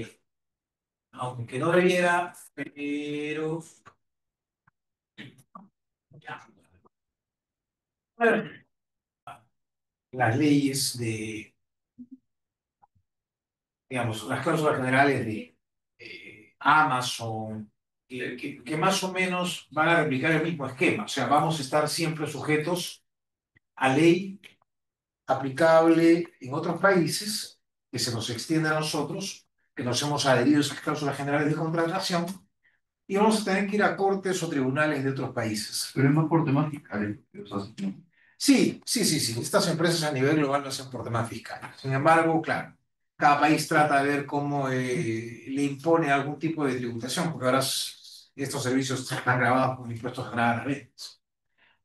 Aunque no debiera, pero ya. A ver, las leyes de, digamos, las cláusulas generales de Amazon, que más o menos van a replicar el mismo esquema. O sea, vamos a estar siempre sujetos a ley aplicable en otros países, que se nos extiende a nosotros, que nos hemos adherido a esas cláusulas generales de contratación, y vamos a tener que ir a cortes o tribunales de otros países. Pero es más por temas fiscales. O sea, Sí, sí, sí, sí. Estas empresas a nivel global lo hacen por temas fiscales. Sin embargo, claro, cada país trata de ver cómo le impone algún tipo de tributación, porque ahora estos servicios están grabados con impuestos a las ventas.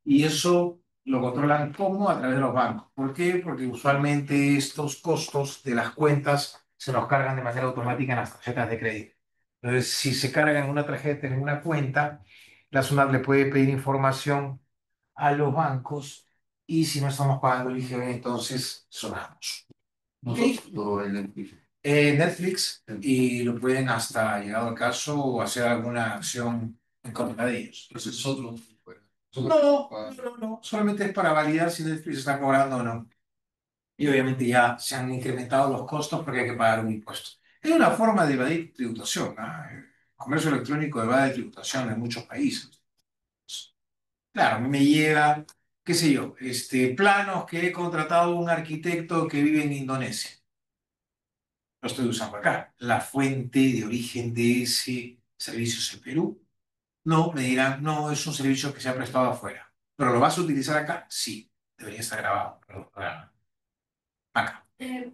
Y eso lo controlan ¿cómo? A través de los bancos. ¿Por qué? Porque usualmente estos costos de las cuentas se nos cargan de manera automática en las tarjetas de crédito. Entonces, si se cargan en una tarjeta, en una cuenta, la SUNAT le puede pedir información a los bancos y si no estamos pagando el IGB, entonces sonamos. ¿Ok? todo el edificio. Netflix, y lo pueden hasta, llegado al caso, hacer alguna acción en contra de ellos. Entonces, nosotros, bueno, No, solamente es para validar si Netflix está cobrando o no. Y obviamente ya se han incrementado los costos porque hay que pagar un impuesto. Es una forma de evadir tributación, ¿no? El comercio electrónico evade tributación en muchos países. Claro, me llega, qué sé yo, planos que he contratado a un arquitecto que vive en Indonesia. Lo estoy usando acá. La fuente de origen de ese servicio es el Perú. No, me dirán, no, es un servicio que se ha prestado afuera. ¿Pero lo vas a utilizar acá? Sí, debería estar grabado. Pero, acá.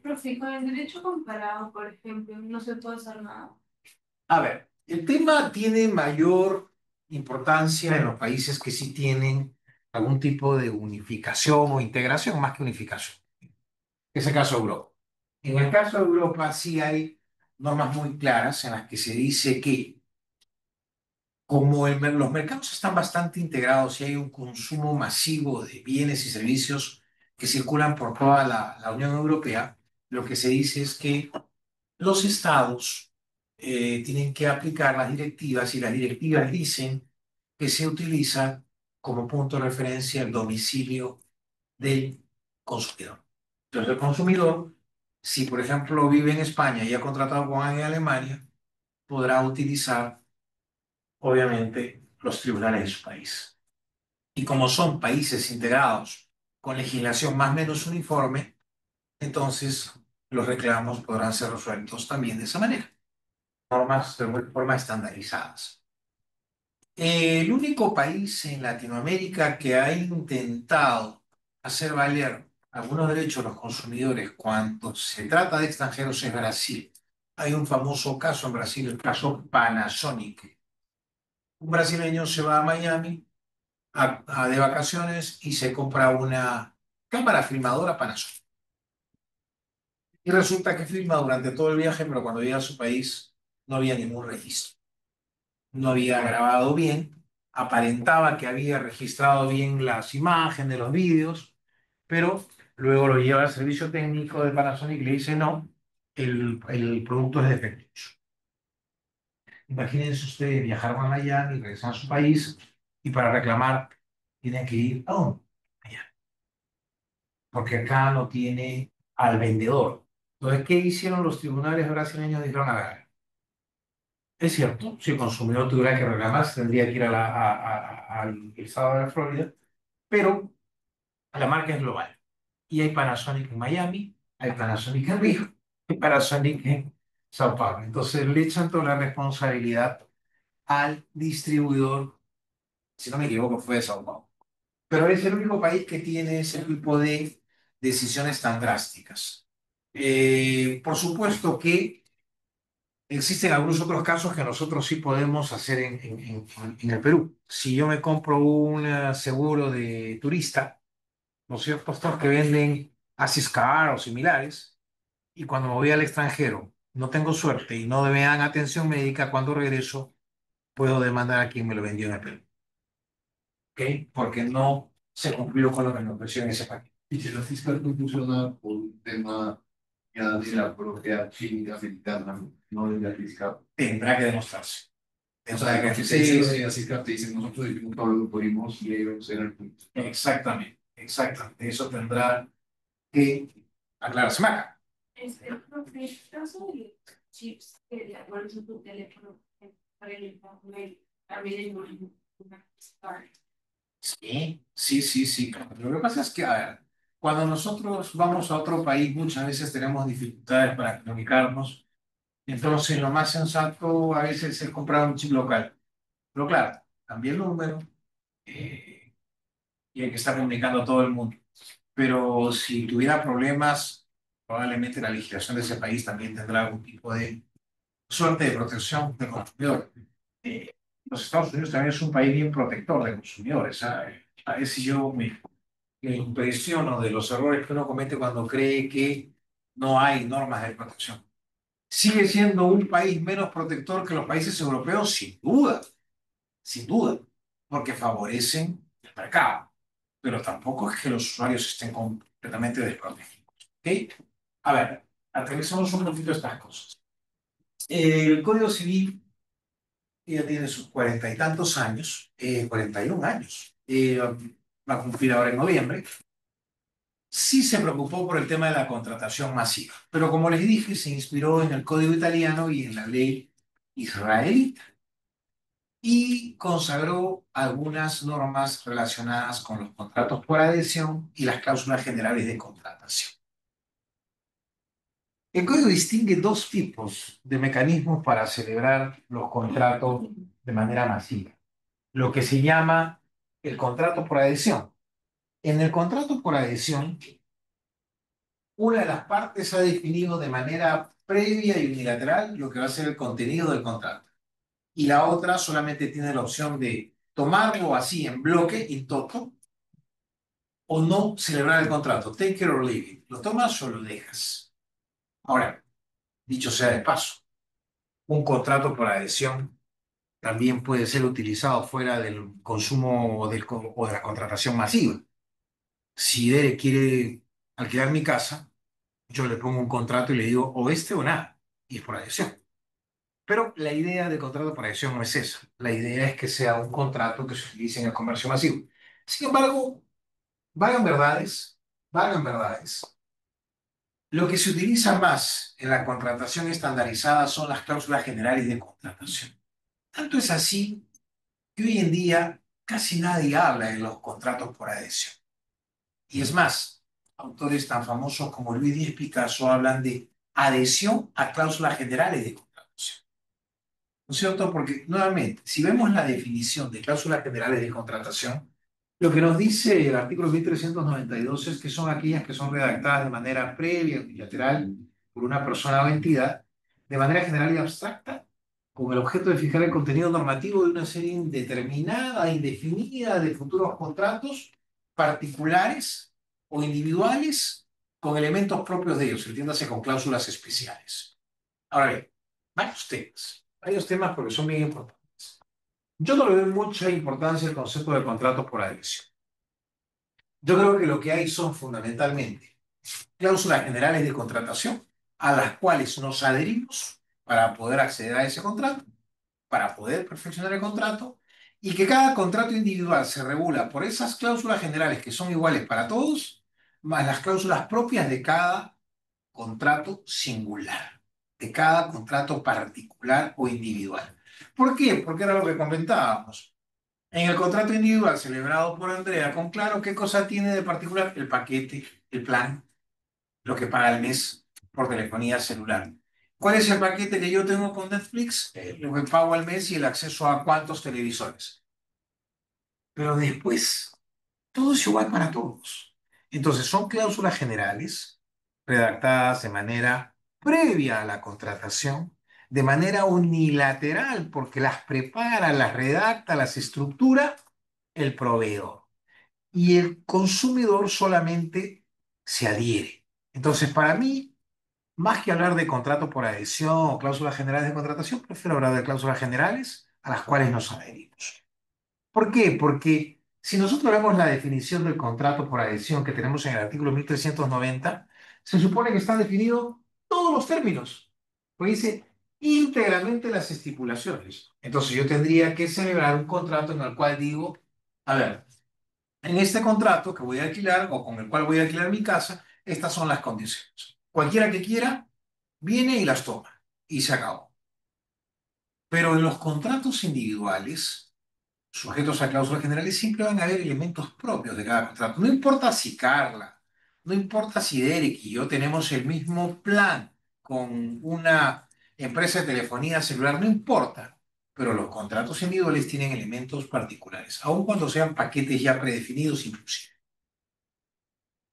Profe, con el derecho comparado, por ejemplo, no se puede hacer nada. A ver, el tema tiene mayor importancia en los países que sí tienen algún tipo de unificación o integración más que unificación. En ese caso, Europa. En el caso de Europa sí hay normas muy claras en las que se dice que como los mercados están bastante integrados y hay un consumo masivo de bienes y servicios que circulan por toda la Unión Europea, lo que se dice es que los estados tienen que aplicar las directivas y las directivas dicen que se utiliza como punto de referencia el domicilio del consumidor. Entonces, el consumidor, si por ejemplo vive en España y ha contratado con alguien en Alemania, podrá utilizar, obviamente, los tribunales de su país. Y como son países integrados con legislación más o menos uniforme, entonces los reclamos podrán ser resueltos también de esa manera. Normas de forma estandarizadas. El único país en Latinoamérica que ha intentado hacer valer algunos derechos de los consumidores cuando se trata de extranjeros es Brasil. Hay un famoso caso en Brasil, el caso Panasonic. Un brasileño se va a Miami de vacaciones y se compra una cámara filmadora Panasonic. Y resulta que filma durante todo el viaje, pero cuando llega a su país no había ningún registro. No había grabado bien, aparentaba que había registrado bien las imágenes, los vídeos, pero luego lo lleva al servicio técnico de Panasonic y le dice no, el producto es defectuoso. Imagínense ustedes viajar a Miami, regresar a su país y para reclamar tienen que ir a dónde? Allá, porque acá no tiene al vendedor. Entonces, ¿qué hicieron los tribunales brasileños? Dijeron, a ver, es cierto, si el consumidor tuviera que reclamar, tendría que ir al estado de la Florida, pero la marca es global. Y hay Panasonic en Miami, hay Panasonic en Río, hay Panasonic en Sao Paulo. Entonces le echan toda la responsabilidad al distribuidor, si no me equivoco, fue de Sao Paulo. Pero es el único país que tiene ese tipo de decisiones tan drásticas. Por supuesto que existen algunos otros casos que nosotros sí podemos hacer en el Perú. Si yo me compro un seguro de turista, ¿no es cierto? Estos que venden Asiscar o similares, y cuando me voy al extranjero no tengo suerte y no me dan atención médica, cuando regreso puedo demandar a quien me lo vendió en el Perú. ¿Ok? Porque no se cumplió con lo que me ofreció en ese paquete. y si la fiscal no funciona por un tema ya de la propia química americana, no de la fiscal. Tendrá que demostrarse. O sea, Tendrá lo que que te dice lo de sí, la fiscal, te dicen, nosotros hicimos todo lo que pudimos y ellos eran el punto. exactamente, exactamente. Eso tendrá que aclararse más. Profe, el caso de los chips que de acuerdo a tu teléfono para el internet, también hay una parte. Sí. Claro. Lo que pasa es que, a ver, cuando nosotros vamos a otro país, muchas veces tenemos dificultades para comunicarnos. Entonces, lo más sensato a veces es comprar un chip local. Pero claro, cambia el número eh, y hay que estar comunicando a todo el mundo. Pero si tuviera problemas, probablemente la legislación de ese país también tendrá algún tipo de suerte de protección del consumidor. Eh, los Estados Unidos también es un país bien protector de consumidores, ¿sabe? A veces yo me impresiono de los errores que uno comete cuando cree que no hay normas de protección. ¿Sigue siendo un país menos protector que los países europeos? Sin duda, porque favorecen el mercado, pero tampoco es que los usuarios estén completamente desprotegidos. ¿Ok? A ver, aterrizamos un poquito estas cosas. El Código Civil ya tiene sus 40 y tantos años, 41 años, va a cumplir ahora en noviembre. Sí se preocupó por el tema de la contratación masiva, pero como les dije, se inspiró en el Código italiano y en la ley israelita y consagró algunas normas relacionadas con los contratos por adhesión y las cláusulas generales de contratación. El código distingue dos tipos de mecanismos para celebrar los contratos de manera masiva. Lo que se llama el contrato por adhesión. En el contrato por adhesión, una de las partes ha definido de manera previa y unilateral lo que va a ser el contenido del contrato. Y la otra solamente tiene la opción de tomarlo así en bloque, in toto, o no celebrar el contrato. Take it or leave it. ¿Lo tomas o lo dejas? Ahora, dicho sea de paso, un contrato por adhesión también puede ser utilizado fuera del consumo o de la contratación masiva. Si Derek quiere alquilar mi casa, yo le pongo un contrato y le digo o este o nada, y es por adhesión. Pero la idea del contrato por adhesión no es esa. La idea es que sea un contrato que se utilice en el comercio masivo. Sin embargo, valgan verdades, valgan verdades. Lo que se utiliza más en la contratación estandarizada son las cláusulas generales de contratación. Tanto es así que hoy en día casi nadie habla de los contratos por adhesión. Y es más, autores tan famosos como Luis Díaz Picasso hablan de adhesión a cláusulas generales de contratación. ¿No es cierto? Porque, nuevamente, si vemos la definición de cláusulas generales de contratación, lo que nos dice el artículo 1392 es que son aquellas que son redactadas de manera previa, unilateral, por una persona o entidad, de manera general y abstracta, con el objeto de fijar el contenido normativo de una serie indeterminada, indefinida de futuros contratos particulares o individuales con elementos propios de ellos, entiéndase con cláusulas especiales. Ahora bien, varios temas porque son bien importantes. Yo no le doy mucha importancia al concepto de contrato por adhesión. Yo creo que lo que hay son fundamentalmente cláusulas generales de contratación a las cuales nos adherimos para poder acceder a ese contrato, para poder perfeccionar el contrato, y que cada contrato individual se regula por esas cláusulas generales que son iguales para todos, más las cláusulas propias de cada contrato singular, de cada contrato particular o individual. ¿Por qué? Porque era lo que comentábamos. En el contrato individual celebrado por Andrea con Claro, ¿qué cosa tiene de particular? El paquete, el plan, lo que paga el mes por telefonía celular. ¿Cuál es el paquete que yo tengo con Netflix? Lo que pago al mes y el acceso a cuántos televisores. Pero después, todo es igual para todos. Entonces, son cláusulas generales redactadas de manera previa a la contratación, de manera unilateral, porque las prepara, las redacta, las estructura el proveedor. Y el consumidor solamente se adhiere. Entonces, para mí, más que hablar de contrato por adhesión o cláusulas generales de contratación, prefiero hablar de cláusulas generales a las cuales nos adherimos. ¿Por qué? Porque si nosotros vemos la definición del contrato por adhesión que tenemos en el artículo 1390, se supone que están definidos todos los términos. Pues dice íntegramente las estipulaciones. Entonces yo tendría que celebrar un contrato en el cual digo, a ver, en este contrato que voy a alquilar o con el cual voy a alquilar mi casa, estas son las condiciones. Cualquiera que quiera, viene y las toma y se acabó. Pero en los contratos individuales, sujetos a cláusulas generales, siempre van a haber elementos propios de cada contrato. No importa si Carla, no importa si Derek y yo tenemos el mismo plan con una empresa de telefonía celular, no importa. Pero los contratos individuales tienen elementos particulares, aun cuando sean paquetes ya predefinidos inclusive.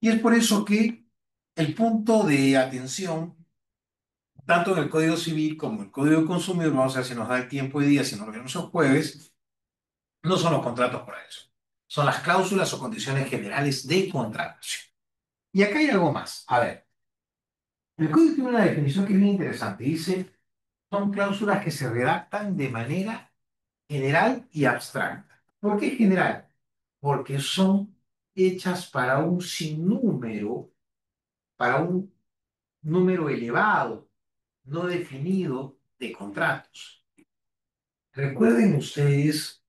Y es por eso que el punto de atención, tanto en el Código Civil como en el Código de Consumidor, vamos a ver si nos da el tiempo hoy día, si nos lo vemos el jueves, no son los contratos por eso. Son las cláusulas o condiciones generales de contratación. Y acá hay algo más. A ver, el código tiene una definición que es bien interesante. Dice, son cláusulas que se redactan de manera general y abstracta. ¿Por qué general? Porque son hechas para un sinnúmero, para un número elevado, no definido de contratos. Recuerden ustedes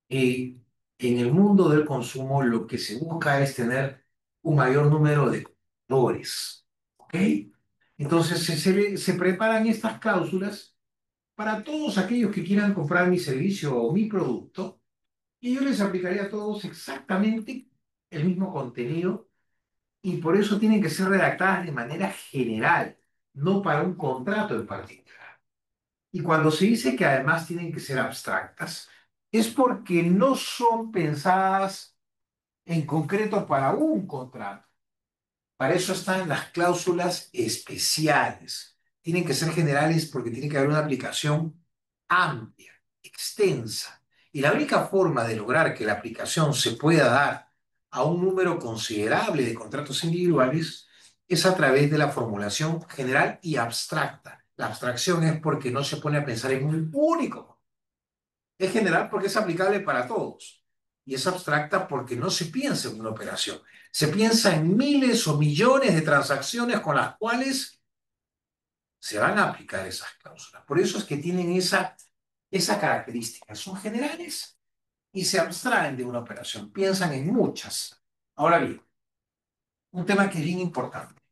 que en el mundo del consumo lo que se busca es tener un mayor número de compradores. ¿Ok? Entonces se preparan estas cláusulas para todos aquellos que quieran comprar mi servicio o mi producto, y yo les aplicaría a todos exactamente el mismo contenido, y por eso tienen que ser redactadas de manera general, no para un contrato en particular. Y cuando se dice que además tienen que ser abstractas, es porque no son pensadas en concreto para un contrato. Para eso están las cláusulas especiales. Tienen que ser generales porque tiene que haber una aplicación amplia, extensa. Y la única forma de lograr que la aplicación se pueda dar a un número considerable de contratos individuales es a través de la formulación general y abstracta. La abstracción es porque no se pone a pensar en un único. Es general porque es aplicable para todos. Y es abstracta porque no se piensa en una operación. Se piensa en miles o millones de transacciones con las cuales se van a aplicar esas cláusulas. Por eso es que tienen esa característica. Son generales y se abstraen de una operación. Piensan en muchas. Ahora bien, un tema que es bien importante.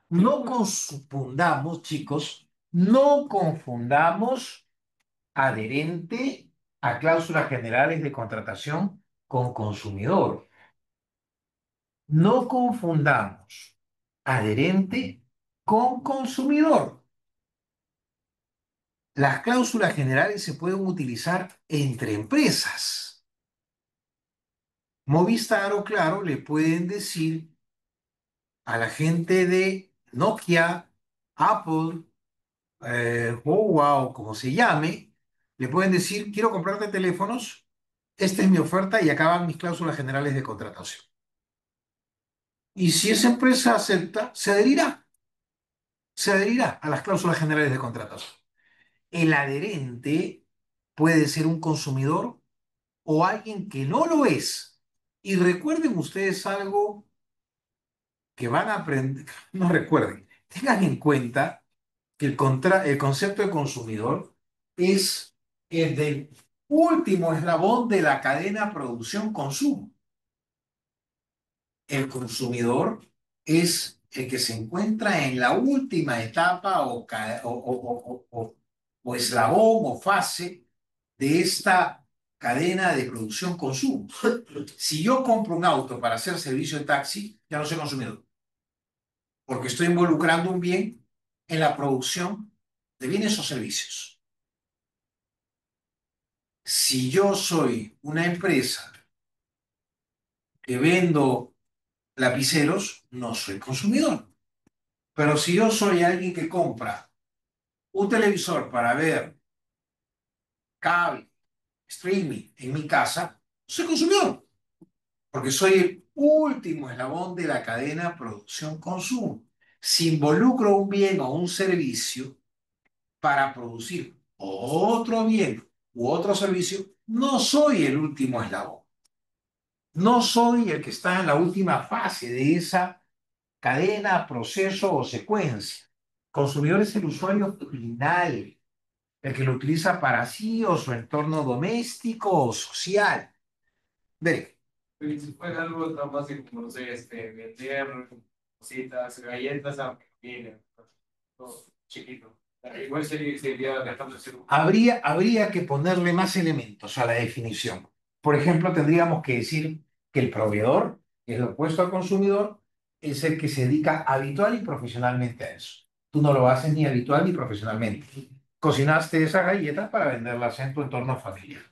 No confundamos, chicos, no confundamos adherente a cláusulas generales de contratación con consumidor. No confundamos adherente con consumidor. Las cláusulas generales se pueden utilizar entre empresas. Movistar o Claro le pueden decir a la gente de Nokia, Apple, Huawei o como se llame, le pueden decir, quiero comprarte teléfonos, esta es mi oferta y acaban mis cláusulas generales de contratación. Y si esa empresa acepta, se adherirá a las cláusulas generales de contratación. El adherente puede ser un consumidor o alguien que no lo es. Y recuerden ustedes algo que van a aprender, no recuerden, tengan en cuenta que el concepto de consumidor es el del último eslabón de la cadena producción-consumo. El consumidor es el que se encuentra en la última etapa o eslabón o fase de esta cadena de producción-consumo. Si yo compro un auto para hacer servicio de taxi, ya no soy consumidor, porque estoy involucrando un bien en la producción de bienes o servicios. Si yo soy una empresa que vendo lapiceros, no soy consumidor. Pero si yo soy alguien que compra un televisor para ver cable, streaming en mi casa, soy consumidor, porque soy el último eslabón de la cadena producción-consumo. Si involucro un bien o un servicio para producir otro bien u otro servicio, no soy el último eslabón. No soy el que está en la última fase de esa cadena, proceso o secuencia. Consumidor es el usuario final, el que lo utiliza para sí o su entorno doméstico o social. Ve, Y si fuera algo tan fácil como, no sé, vender cositas, galletas a familia, todo chiquito. Igual sería dejando de ser un... habría que ponerle más elementos a la definición. Por ejemplo, tendríamos que decir que el proveedor, que es lo opuesto al consumidor, es el que se dedica habitual y profesionalmente a eso. Tú no lo haces ni habitual ni profesionalmente. Cocinaste esas galletas para venderlas en tu entorno familiar.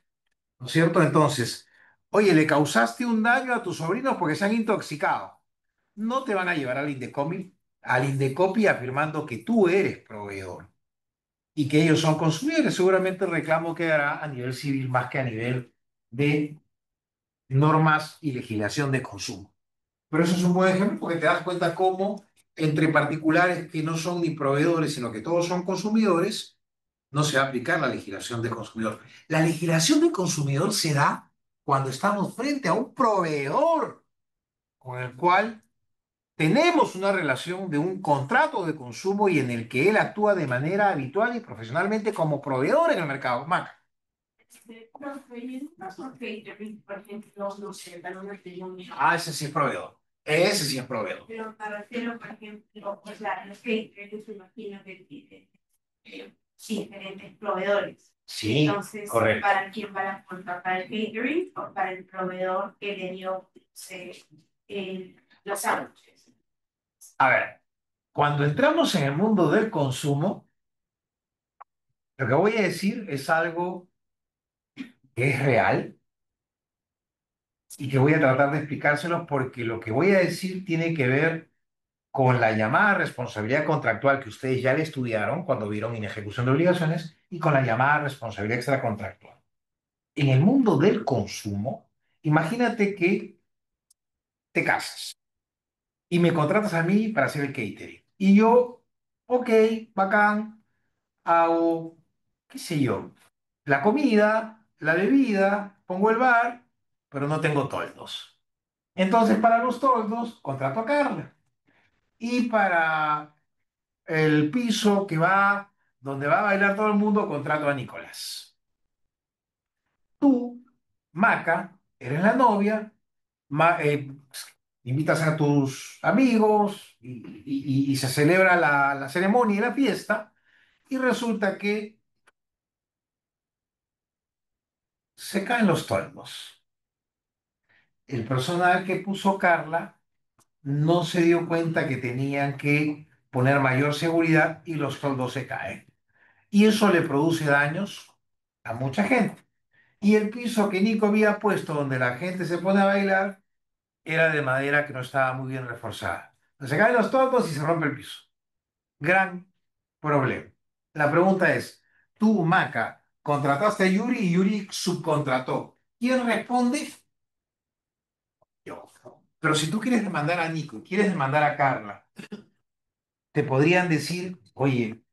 ¿No es cierto? Entonces, oye, le causaste un daño a tus sobrinos porque se han intoxicado. No te van a llevar al Indecopi afirmando que tú eres proveedor y que ellos son consumidores. Seguramente el reclamo quedará a nivel civil más que a nivel de normas y legislación de consumo. Pero eso es un buen ejemplo porque te das cuenta cómo entre particulares que no son ni proveedores, sino que todos son consumidores, no se va a aplicar la legislación de consumidor. La legislación de consumidor se da cuando estamos frente a un proveedor con el cual tenemos una relación de un contrato de consumo y en el que él actúa de manera habitual y profesionalmente como proveedor en el mercado. Maca. No, porque, por ejemplo, no sé, para una opinión. Ah, ese sí es proveedor. Ese sí es proveedor. Pero me refiero, por ejemplo, pues los catering, me imagino que tienen diferentes proveedores. Sí, entonces, correcto. ¿para quién van a contratar el catering o para el proveedor que le dio los sándwiches? A ver, cuando entramos en el mundo del consumo, lo que voy a decir es algo que es real y que voy a tratar de explicárselo porque lo que voy a decir tiene que ver con la llamada responsabilidad contractual que ustedes ya le estudiaron cuando vieron inejecución de obligaciones y con la llamada responsabilidad extracontractual. En el mundo del consumo, imagínate que te casas y me contratas a mí para hacer el catering. Y yo, ok, bacán, hago, qué sé yo, la comida, la bebida, pongo el bar, pero no tengo toldos. Entonces, para los toldos, contrato a Carla. Y para el piso que va, donde va a bailar todo el mundo, contrato a Nicolás. Tú, Maca, eres la novia, invitas a tus amigos y se celebra la ceremonia y la fiesta, y resulta que se caen los toldos. El personal que puso Carla no se dio cuenta que tenían que poner mayor seguridad y los toldos se caen. Y eso le produce daños a mucha gente. Y el piso que Nico había puesto donde la gente se pone a bailar era de madera que no estaba muy bien reforzada. Se caen los toldos y se rompe el piso. Gran problema. La pregunta es, tú, Maca, contrataste a Yuri y Yuri subcontrató. ¿Quién responde? Yo. Pero si tú quieres demandar a Nico, quieres demandar a Carla, te podrían decir, oye,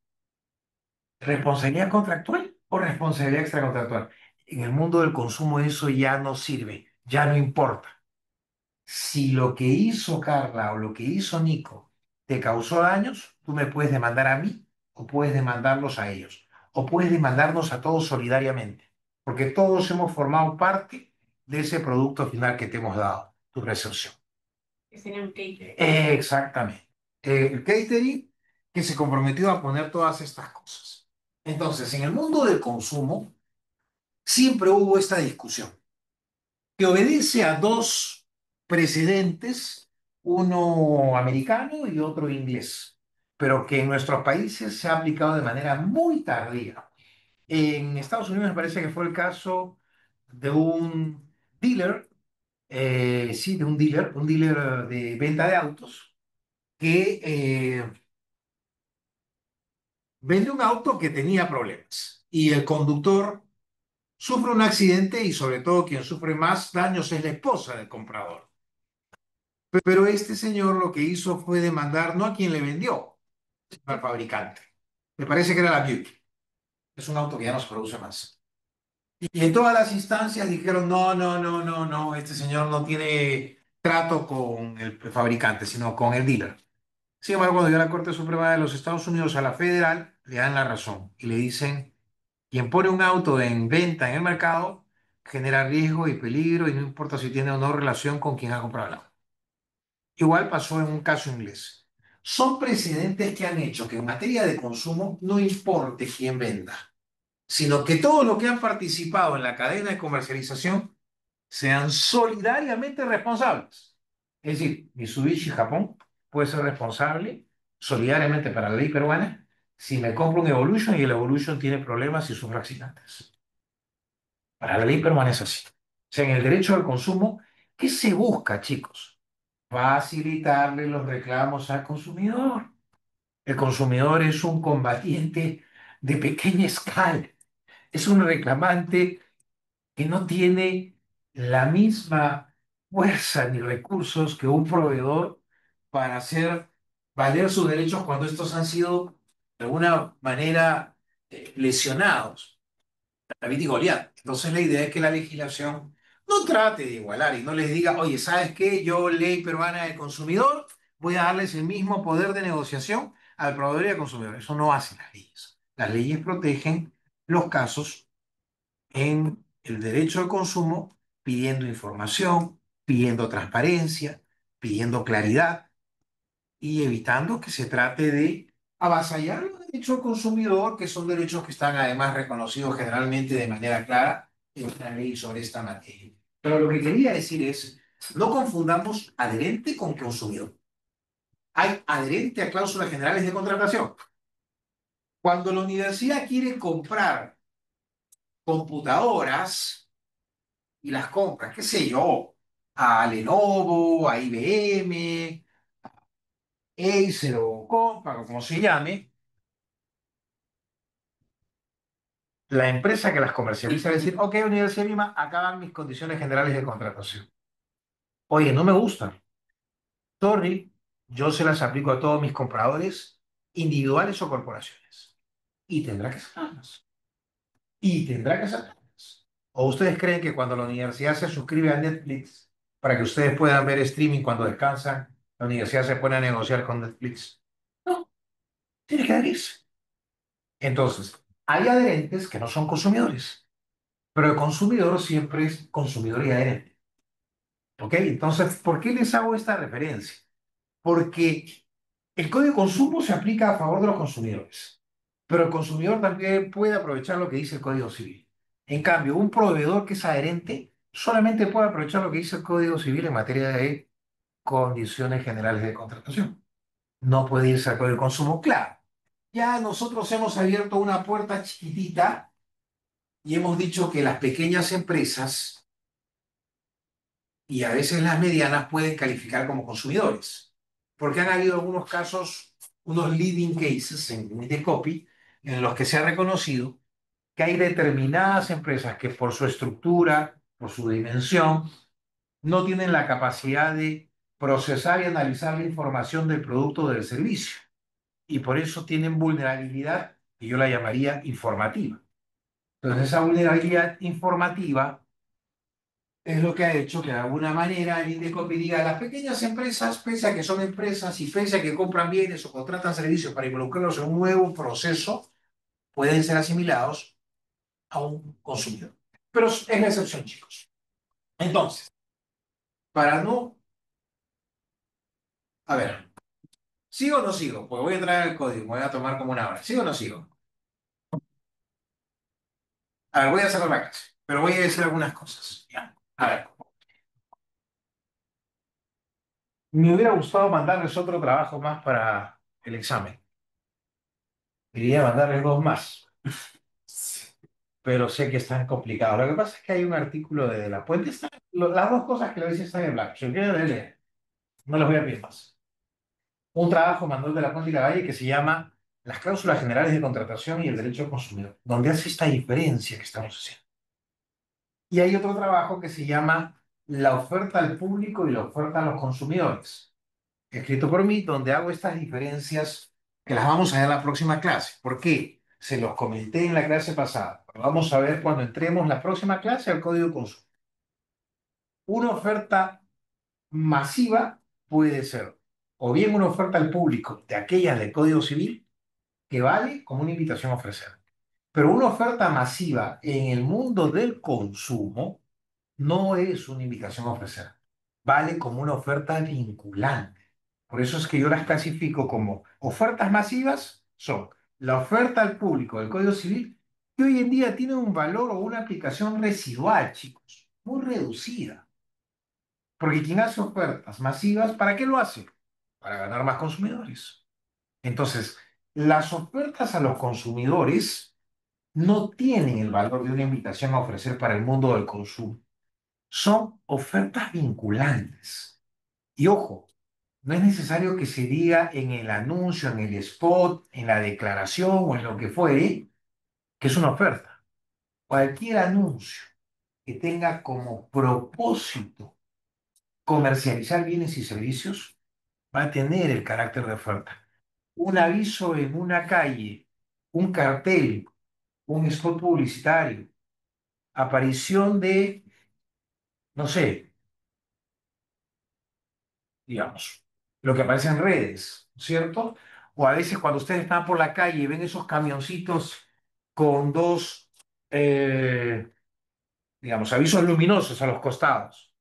¿responsabilidad contractual o responsabilidad extracontractual? En el mundo del consumo eso ya no sirve, ya no importa. Si lo que hizo Carla o lo que hizo Nico te causó daños, tú me puedes demandar a mí o puedes demandarlos a ellos o puedes demandarnos a todos solidariamente, porque todos hemos formado parte de ese producto final que te hemos dado, tu recepción. Que sería un catering. Exactamente. El catering que se comprometió a poner todas estas cosas. Entonces, en el mundo del consumo, siempre hubo esta discusión que obedece a dos precedentes, uno americano y otro inglés, pero que en nuestros países se ha aplicado de manera muy tardía. En Estados Unidos me parece que fue el caso de un dealer, sí, de un dealer de venta de autos, que vende un auto que tenía problemas y el conductor sufre un accidente y sobre todo quien sufre más daños es la esposa del comprador. Pero este señor lo que hizo fue demandar no a quien le vendió, sino al fabricante. Me parece que era la Buick. Es un auto que ya no se produce más. Y en todas las instancias dijeron, no, no, no, no, no, este señor no tiene trato con el fabricante, sino con el dealer. Sin embargo, cuando llegó a la Corte Suprema de los Estados Unidos a la federal, le dan la razón y le dicen, quien pone un auto en venta en el mercado genera riesgo y peligro y no importa si tiene o no relación con quien ha comprado el auto. Igual pasó en un caso inglés. Son precedentes que han hecho que en materia de consumo no importe quién venda, sino que todos los que han participado en la cadena de comercialización sean solidariamente responsables. Es decir, Mitsubishi Japón puede ser responsable solidariamente para la ley peruana si me compro un Evolution y el Evolution tiene problemas y sufre accidentes. Para la ley peruana es así. O sea, en el derecho al consumo, ¿qué se busca, chicos? Facilitarle los reclamos al consumidor. El consumidor es un combatiente de pequeña escala, es un reclamante que no tiene la misma fuerza ni recursos que un proveedor para hacer valer sus derechos cuando estos han sido de alguna manera lesionados. David y Goliat. Entonces la idea es que la legislación no trate de igualar y no les diga, oye, ¿sabes qué? Yo, ley peruana del consumidor, voy a darles el mismo poder de negociación al proveedor y al consumidor. Eso no hacen las leyes. Las leyes protegen los casos en el derecho al consumo, pidiendo información, pidiendo transparencia, pidiendo claridad y evitando que se trate de avasallar los derechos al consumidor, que son derechos que están además reconocidos generalmente de manera clara en una ley sobre esta materia. Pero lo que quería decir es, no confundamos adherente con consumidor. Hay adherente a cláusulas generales de contratación. Cuando la universidad quiere comprar computadoras y las compra, qué sé yo, a Lenovo, a IBM, Acer o Compaq o como se llame, la empresa que las comercializa va a decir, ok, Universidad Lima, acá van mis condiciones generales de contratación. Oye, no me gustan. Sorry, yo se las aplico a todos mis compradores, individuales o corporaciones. Y tendrá que hacerlas. Y tendrá que hacerlas. ¿O ustedes creen que cuando la universidad se suscribe a Netflix para que ustedes puedan ver streaming cuando descansan, la universidad se pone a negociar con Netflix? No, tiene que adherirse. Entonces, hay adherentes que no son consumidores, pero el consumidor siempre es consumidor y adherente. ¿Ok? Entonces, ¿por qué les hago esta referencia? Porque el código de consumo se aplica a favor de los consumidores, pero el consumidor también puede aprovechar lo que dice el Código Civil. En cambio, un proveedor que es adherente solamente puede aprovechar lo que dice el Código Civil en materia de condiciones generales de contratación. No puede irse al Código de Consumo. Claro, ya nosotros hemos abierto una puerta chiquitita y hemos dicho que las pequeñas empresas y a veces las medianas pueden calificar como consumidores, porque han habido algunos casos, unos leading cases en Indecopy, en los que se ha reconocido que hay determinadas empresas que por su estructura, por su dimensión, no tienen la capacidad de procesar y analizar la información del producto o del servicio, y por eso tienen vulnerabilidad, que yo la llamaría informativa. Entonces, esa vulnerabilidad informativa es lo que ha hecho que de alguna manera el Indecopi diga las pequeñas empresas, pese a que son empresas y pese a que compran bienes o contratan servicios para involucrarlos en un nuevo proceso, pueden ser asimilados a un consumidor. Pero es la excepción, chicos. Entonces, para no... A ver, ¿sigo o no sigo? Pues voy a entrar el código, me voy a tomar como una hora. ¿Sigo o no sigo? A ver, voy a cerrar la clase, pero voy a decir algunas cosas. Ya. A ver, me hubiera gustado mandarles otro trabajo más para el examen. Quería mandarles dos más, pero sé que están complicados. Lo que pasa es que hay un artículo de La Puente, las dos cosas que le dice están en blanco. Si lo quieren leer, no los voy a pedir más. Un trabajo mandó el de La Puente y Lavalle que se llama Las cláusulas generales de contratación y el derecho al consumidor, donde hace esta diferencia que estamos haciendo. Y hay otro trabajo que se llama La oferta al público y la oferta a los consumidores, escrito por mí, donde hago estas diferencias que las vamos a ver en la próxima clase. ¿Por qué? Se los comenté en la clase pasada. Pero vamos a ver cuando entremos la próxima clase al código de consumo. Una oferta masiva puede ser o bien una oferta al público de aquellas del Código Civil que vale como una invitación a ofrecer. Pero una oferta masiva en el mundo del consumo no es una invitación a ofrecer. Vale como una oferta vinculante. Por eso es que yo las clasifico como ofertas masivas, son la oferta al público del Código Civil, que hoy en día tiene un valor o una aplicación residual, chicos, muy reducida. Porque quien hace ofertas masivas, ¿para qué lo hace? Para ganar más consumidores. Entonces, las ofertas a los consumidores no tienen el valor de una invitación a ofrecer para el mundo del consumo. Son ofertas vinculantes. Y ojo, no es necesario que se diga en el anuncio, en el spot, en la declaración o en lo que fuere, que es una oferta. Cualquier anuncio que tenga como propósito comercializar bienes y servicios va a tener el carácter de oferta. Un aviso en una calle, un cartel, un spot publicitario, aparición no sé, digamos, lo que aparece en redes, ¿cierto? O a veces cuando ustedes están por la calle y ven esos camioncitos con dos, eh, digamos, avisos luminosos a los costados.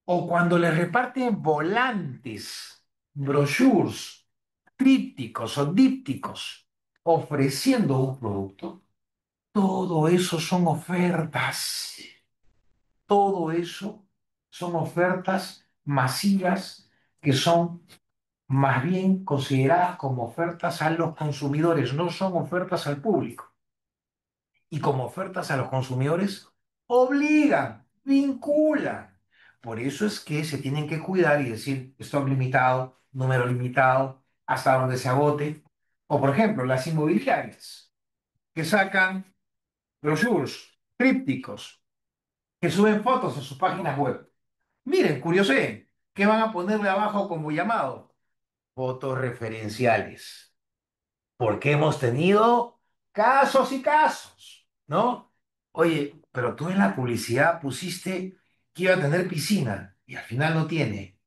O cuando les reparten volantes, brochures, trípticos o dípticos ofreciendo un producto, todo eso son ofertas. Todo eso son ofertas masivas que son más bien consideradas como ofertas a los consumidores, no son ofertas al público. Y como ofertas a los consumidores, obligan, vinculan. Por eso es que se tienen que cuidar y decir stock limitado, número limitado, hasta donde se agote. O por ejemplo, las inmobiliarias que sacan brochures, trípticos, que suben fotos a sus páginas web. Miren, curiosé, ¿qué van a ponerle abajo como llamado? Fotos referenciales. Porque hemos tenido casos y casos, ¿no? Oye, pero tú en la publicidad pusiste que iba a tener piscina y al final no tiene.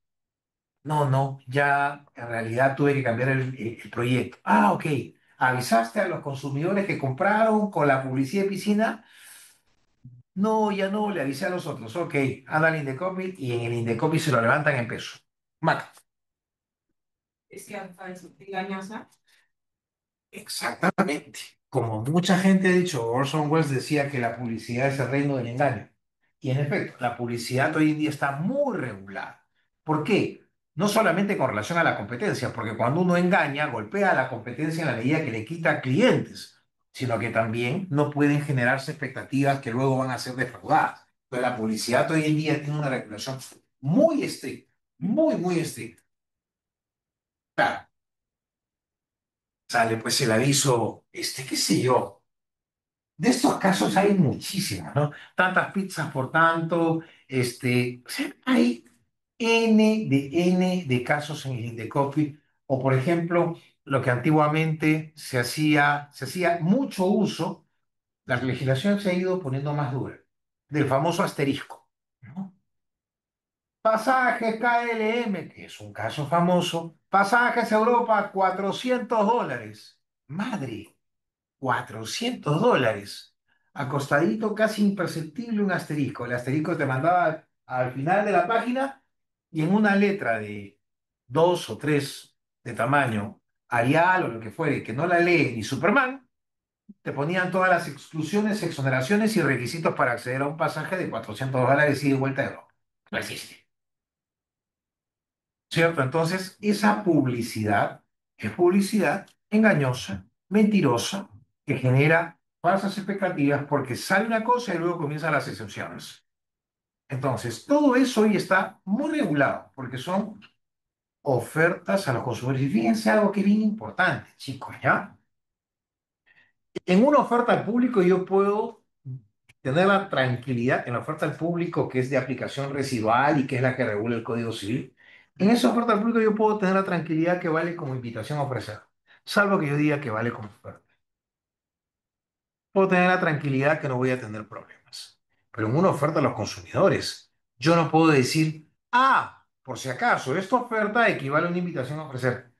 No, no, ya en realidad tuve que cambiar el proyecto. Ah, ok. ¿Avisaste a los consumidores que compraron con la publicidad de piscina? No, ya no, le avisé a los otros. Ok, anda al Indecopy y en el Indecopy se lo levantan en peso. Mac. Es que es engañosa. Exactamente. Como mucha gente ha dicho, Orson Welles decía que la publicidad es el reino del engaño. Y en efecto, la publicidad hoy en día está muy regulada. ¿Por qué? No solamente con relación a la competencia, porque cuando uno engaña, golpea a la competencia en la medida que le quita clientes, sino que también no pueden generarse expectativas que luego van a ser defraudadas. Pero la publicidad hoy en día tiene una regulación muy estricta, muy, muy estricta. Claro, sale pues el aviso, qué sé yo. De estos casos hay muchísimos, ¿no? Tantas pizzas por tanto, o sea, hay N de casos en el Indecopi, o por ejemplo, lo que antiguamente se hacía mucho uso, la legislación se ha ido poniendo más dura, del famoso asterisco, ¿no? Pasaje KLM, que es un caso famoso, pasajes a Europa, $400. Madre. $400. Acostadito, casi imperceptible un asterisco. El asterisco te mandaba al final de la página y en una letra de 2 o 3 de tamaño, Arial o lo que fuere, que no la lee ni Superman, te ponían todas las exclusiones, exoneraciones y requisitos para acceder a un pasaje de $400 y de vuelta de Europa. No existe. ¿Cierto? Entonces, esa publicidad es publicidad engañosa, mentirosa, que genera falsas expectativas porque sale una cosa y luego comienzan las excepciones. Entonces, todo eso hoy está muy regulado porque son ofertas a los consumidores. Y fíjense algo que es bien importante, chicos, ¿ya? En una oferta al público yo puedo tener la tranquilidad, en la oferta al público que es de aplicación residual y que es la que regula el Código Civil, en esa oferta al público yo puedo tener la tranquilidad que vale como invitación a ofrecer, salvo que yo diga que vale como oferta. Puedo tener la tranquilidad que no voy a tener problemas. Pero en una oferta a los consumidores, yo no puedo decir, por si acaso, esta oferta equivale a una invitación a ofrecer.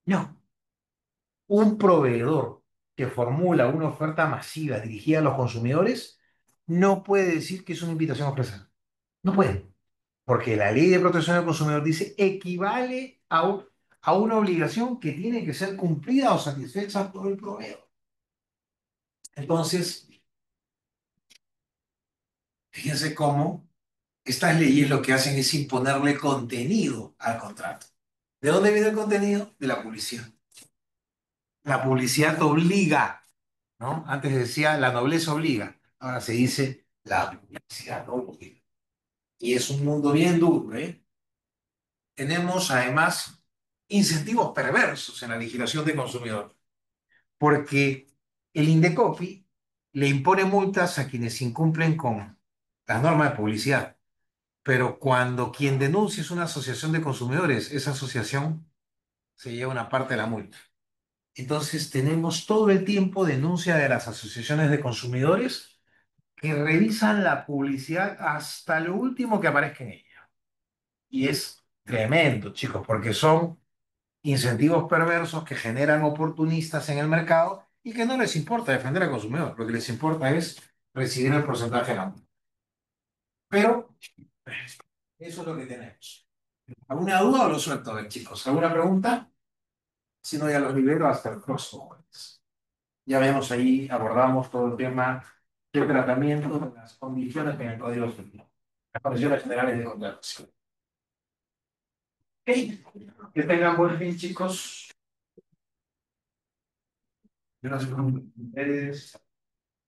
No, un proveedor que formula una oferta masiva dirigida a los consumidores no puede decir que es una invitación a ofrecer. No puede, porque la ley de protección del consumidor dice equivale a una obligación que tiene que ser cumplida o satisfecha por el proveedor. Entonces, fíjense cómo estas leyes lo que hacen es imponerle contenido al contrato. ¿De dónde viene el contenido? De la publicidad. La publicidad obliga, ¿no? Antes decía la nobleza obliga, ahora se dice la publicidad obliga. Y es un mundo bien duro, ¿eh? Tenemos además incentivos perversos en la legislación de consumidor, porque el Indecopi le impone multas a quienes incumplen con las normas de publicidad, pero cuando quien denuncia es una asociación de consumidores, esa asociación se lleva una parte de la multa. Entonces tenemos todo el tiempo denuncia de las asociaciones de consumidores que revisan la publicidad hasta lo último que aparezca en ella. Y es Tremendo, chicos, porque son incentivos perversos que generan oportunistas en el mercado y que no les importa defender al consumidor, lo que les importa es recibir el porcentaje de la multa. Pero eso es lo que tenemos. ¿Alguna duda o lo suelto? A ver, chicos, ¿alguna pregunta? Si no, ya los libero hasta el próximo jueves. Ya vemos ahí, abordamos todo el tema de tratamiento de las condiciones en el Código Civil. Las condiciones generales de contratación. Ok, que tengan buen fin, chicos. Yo no sé cómo ustedes.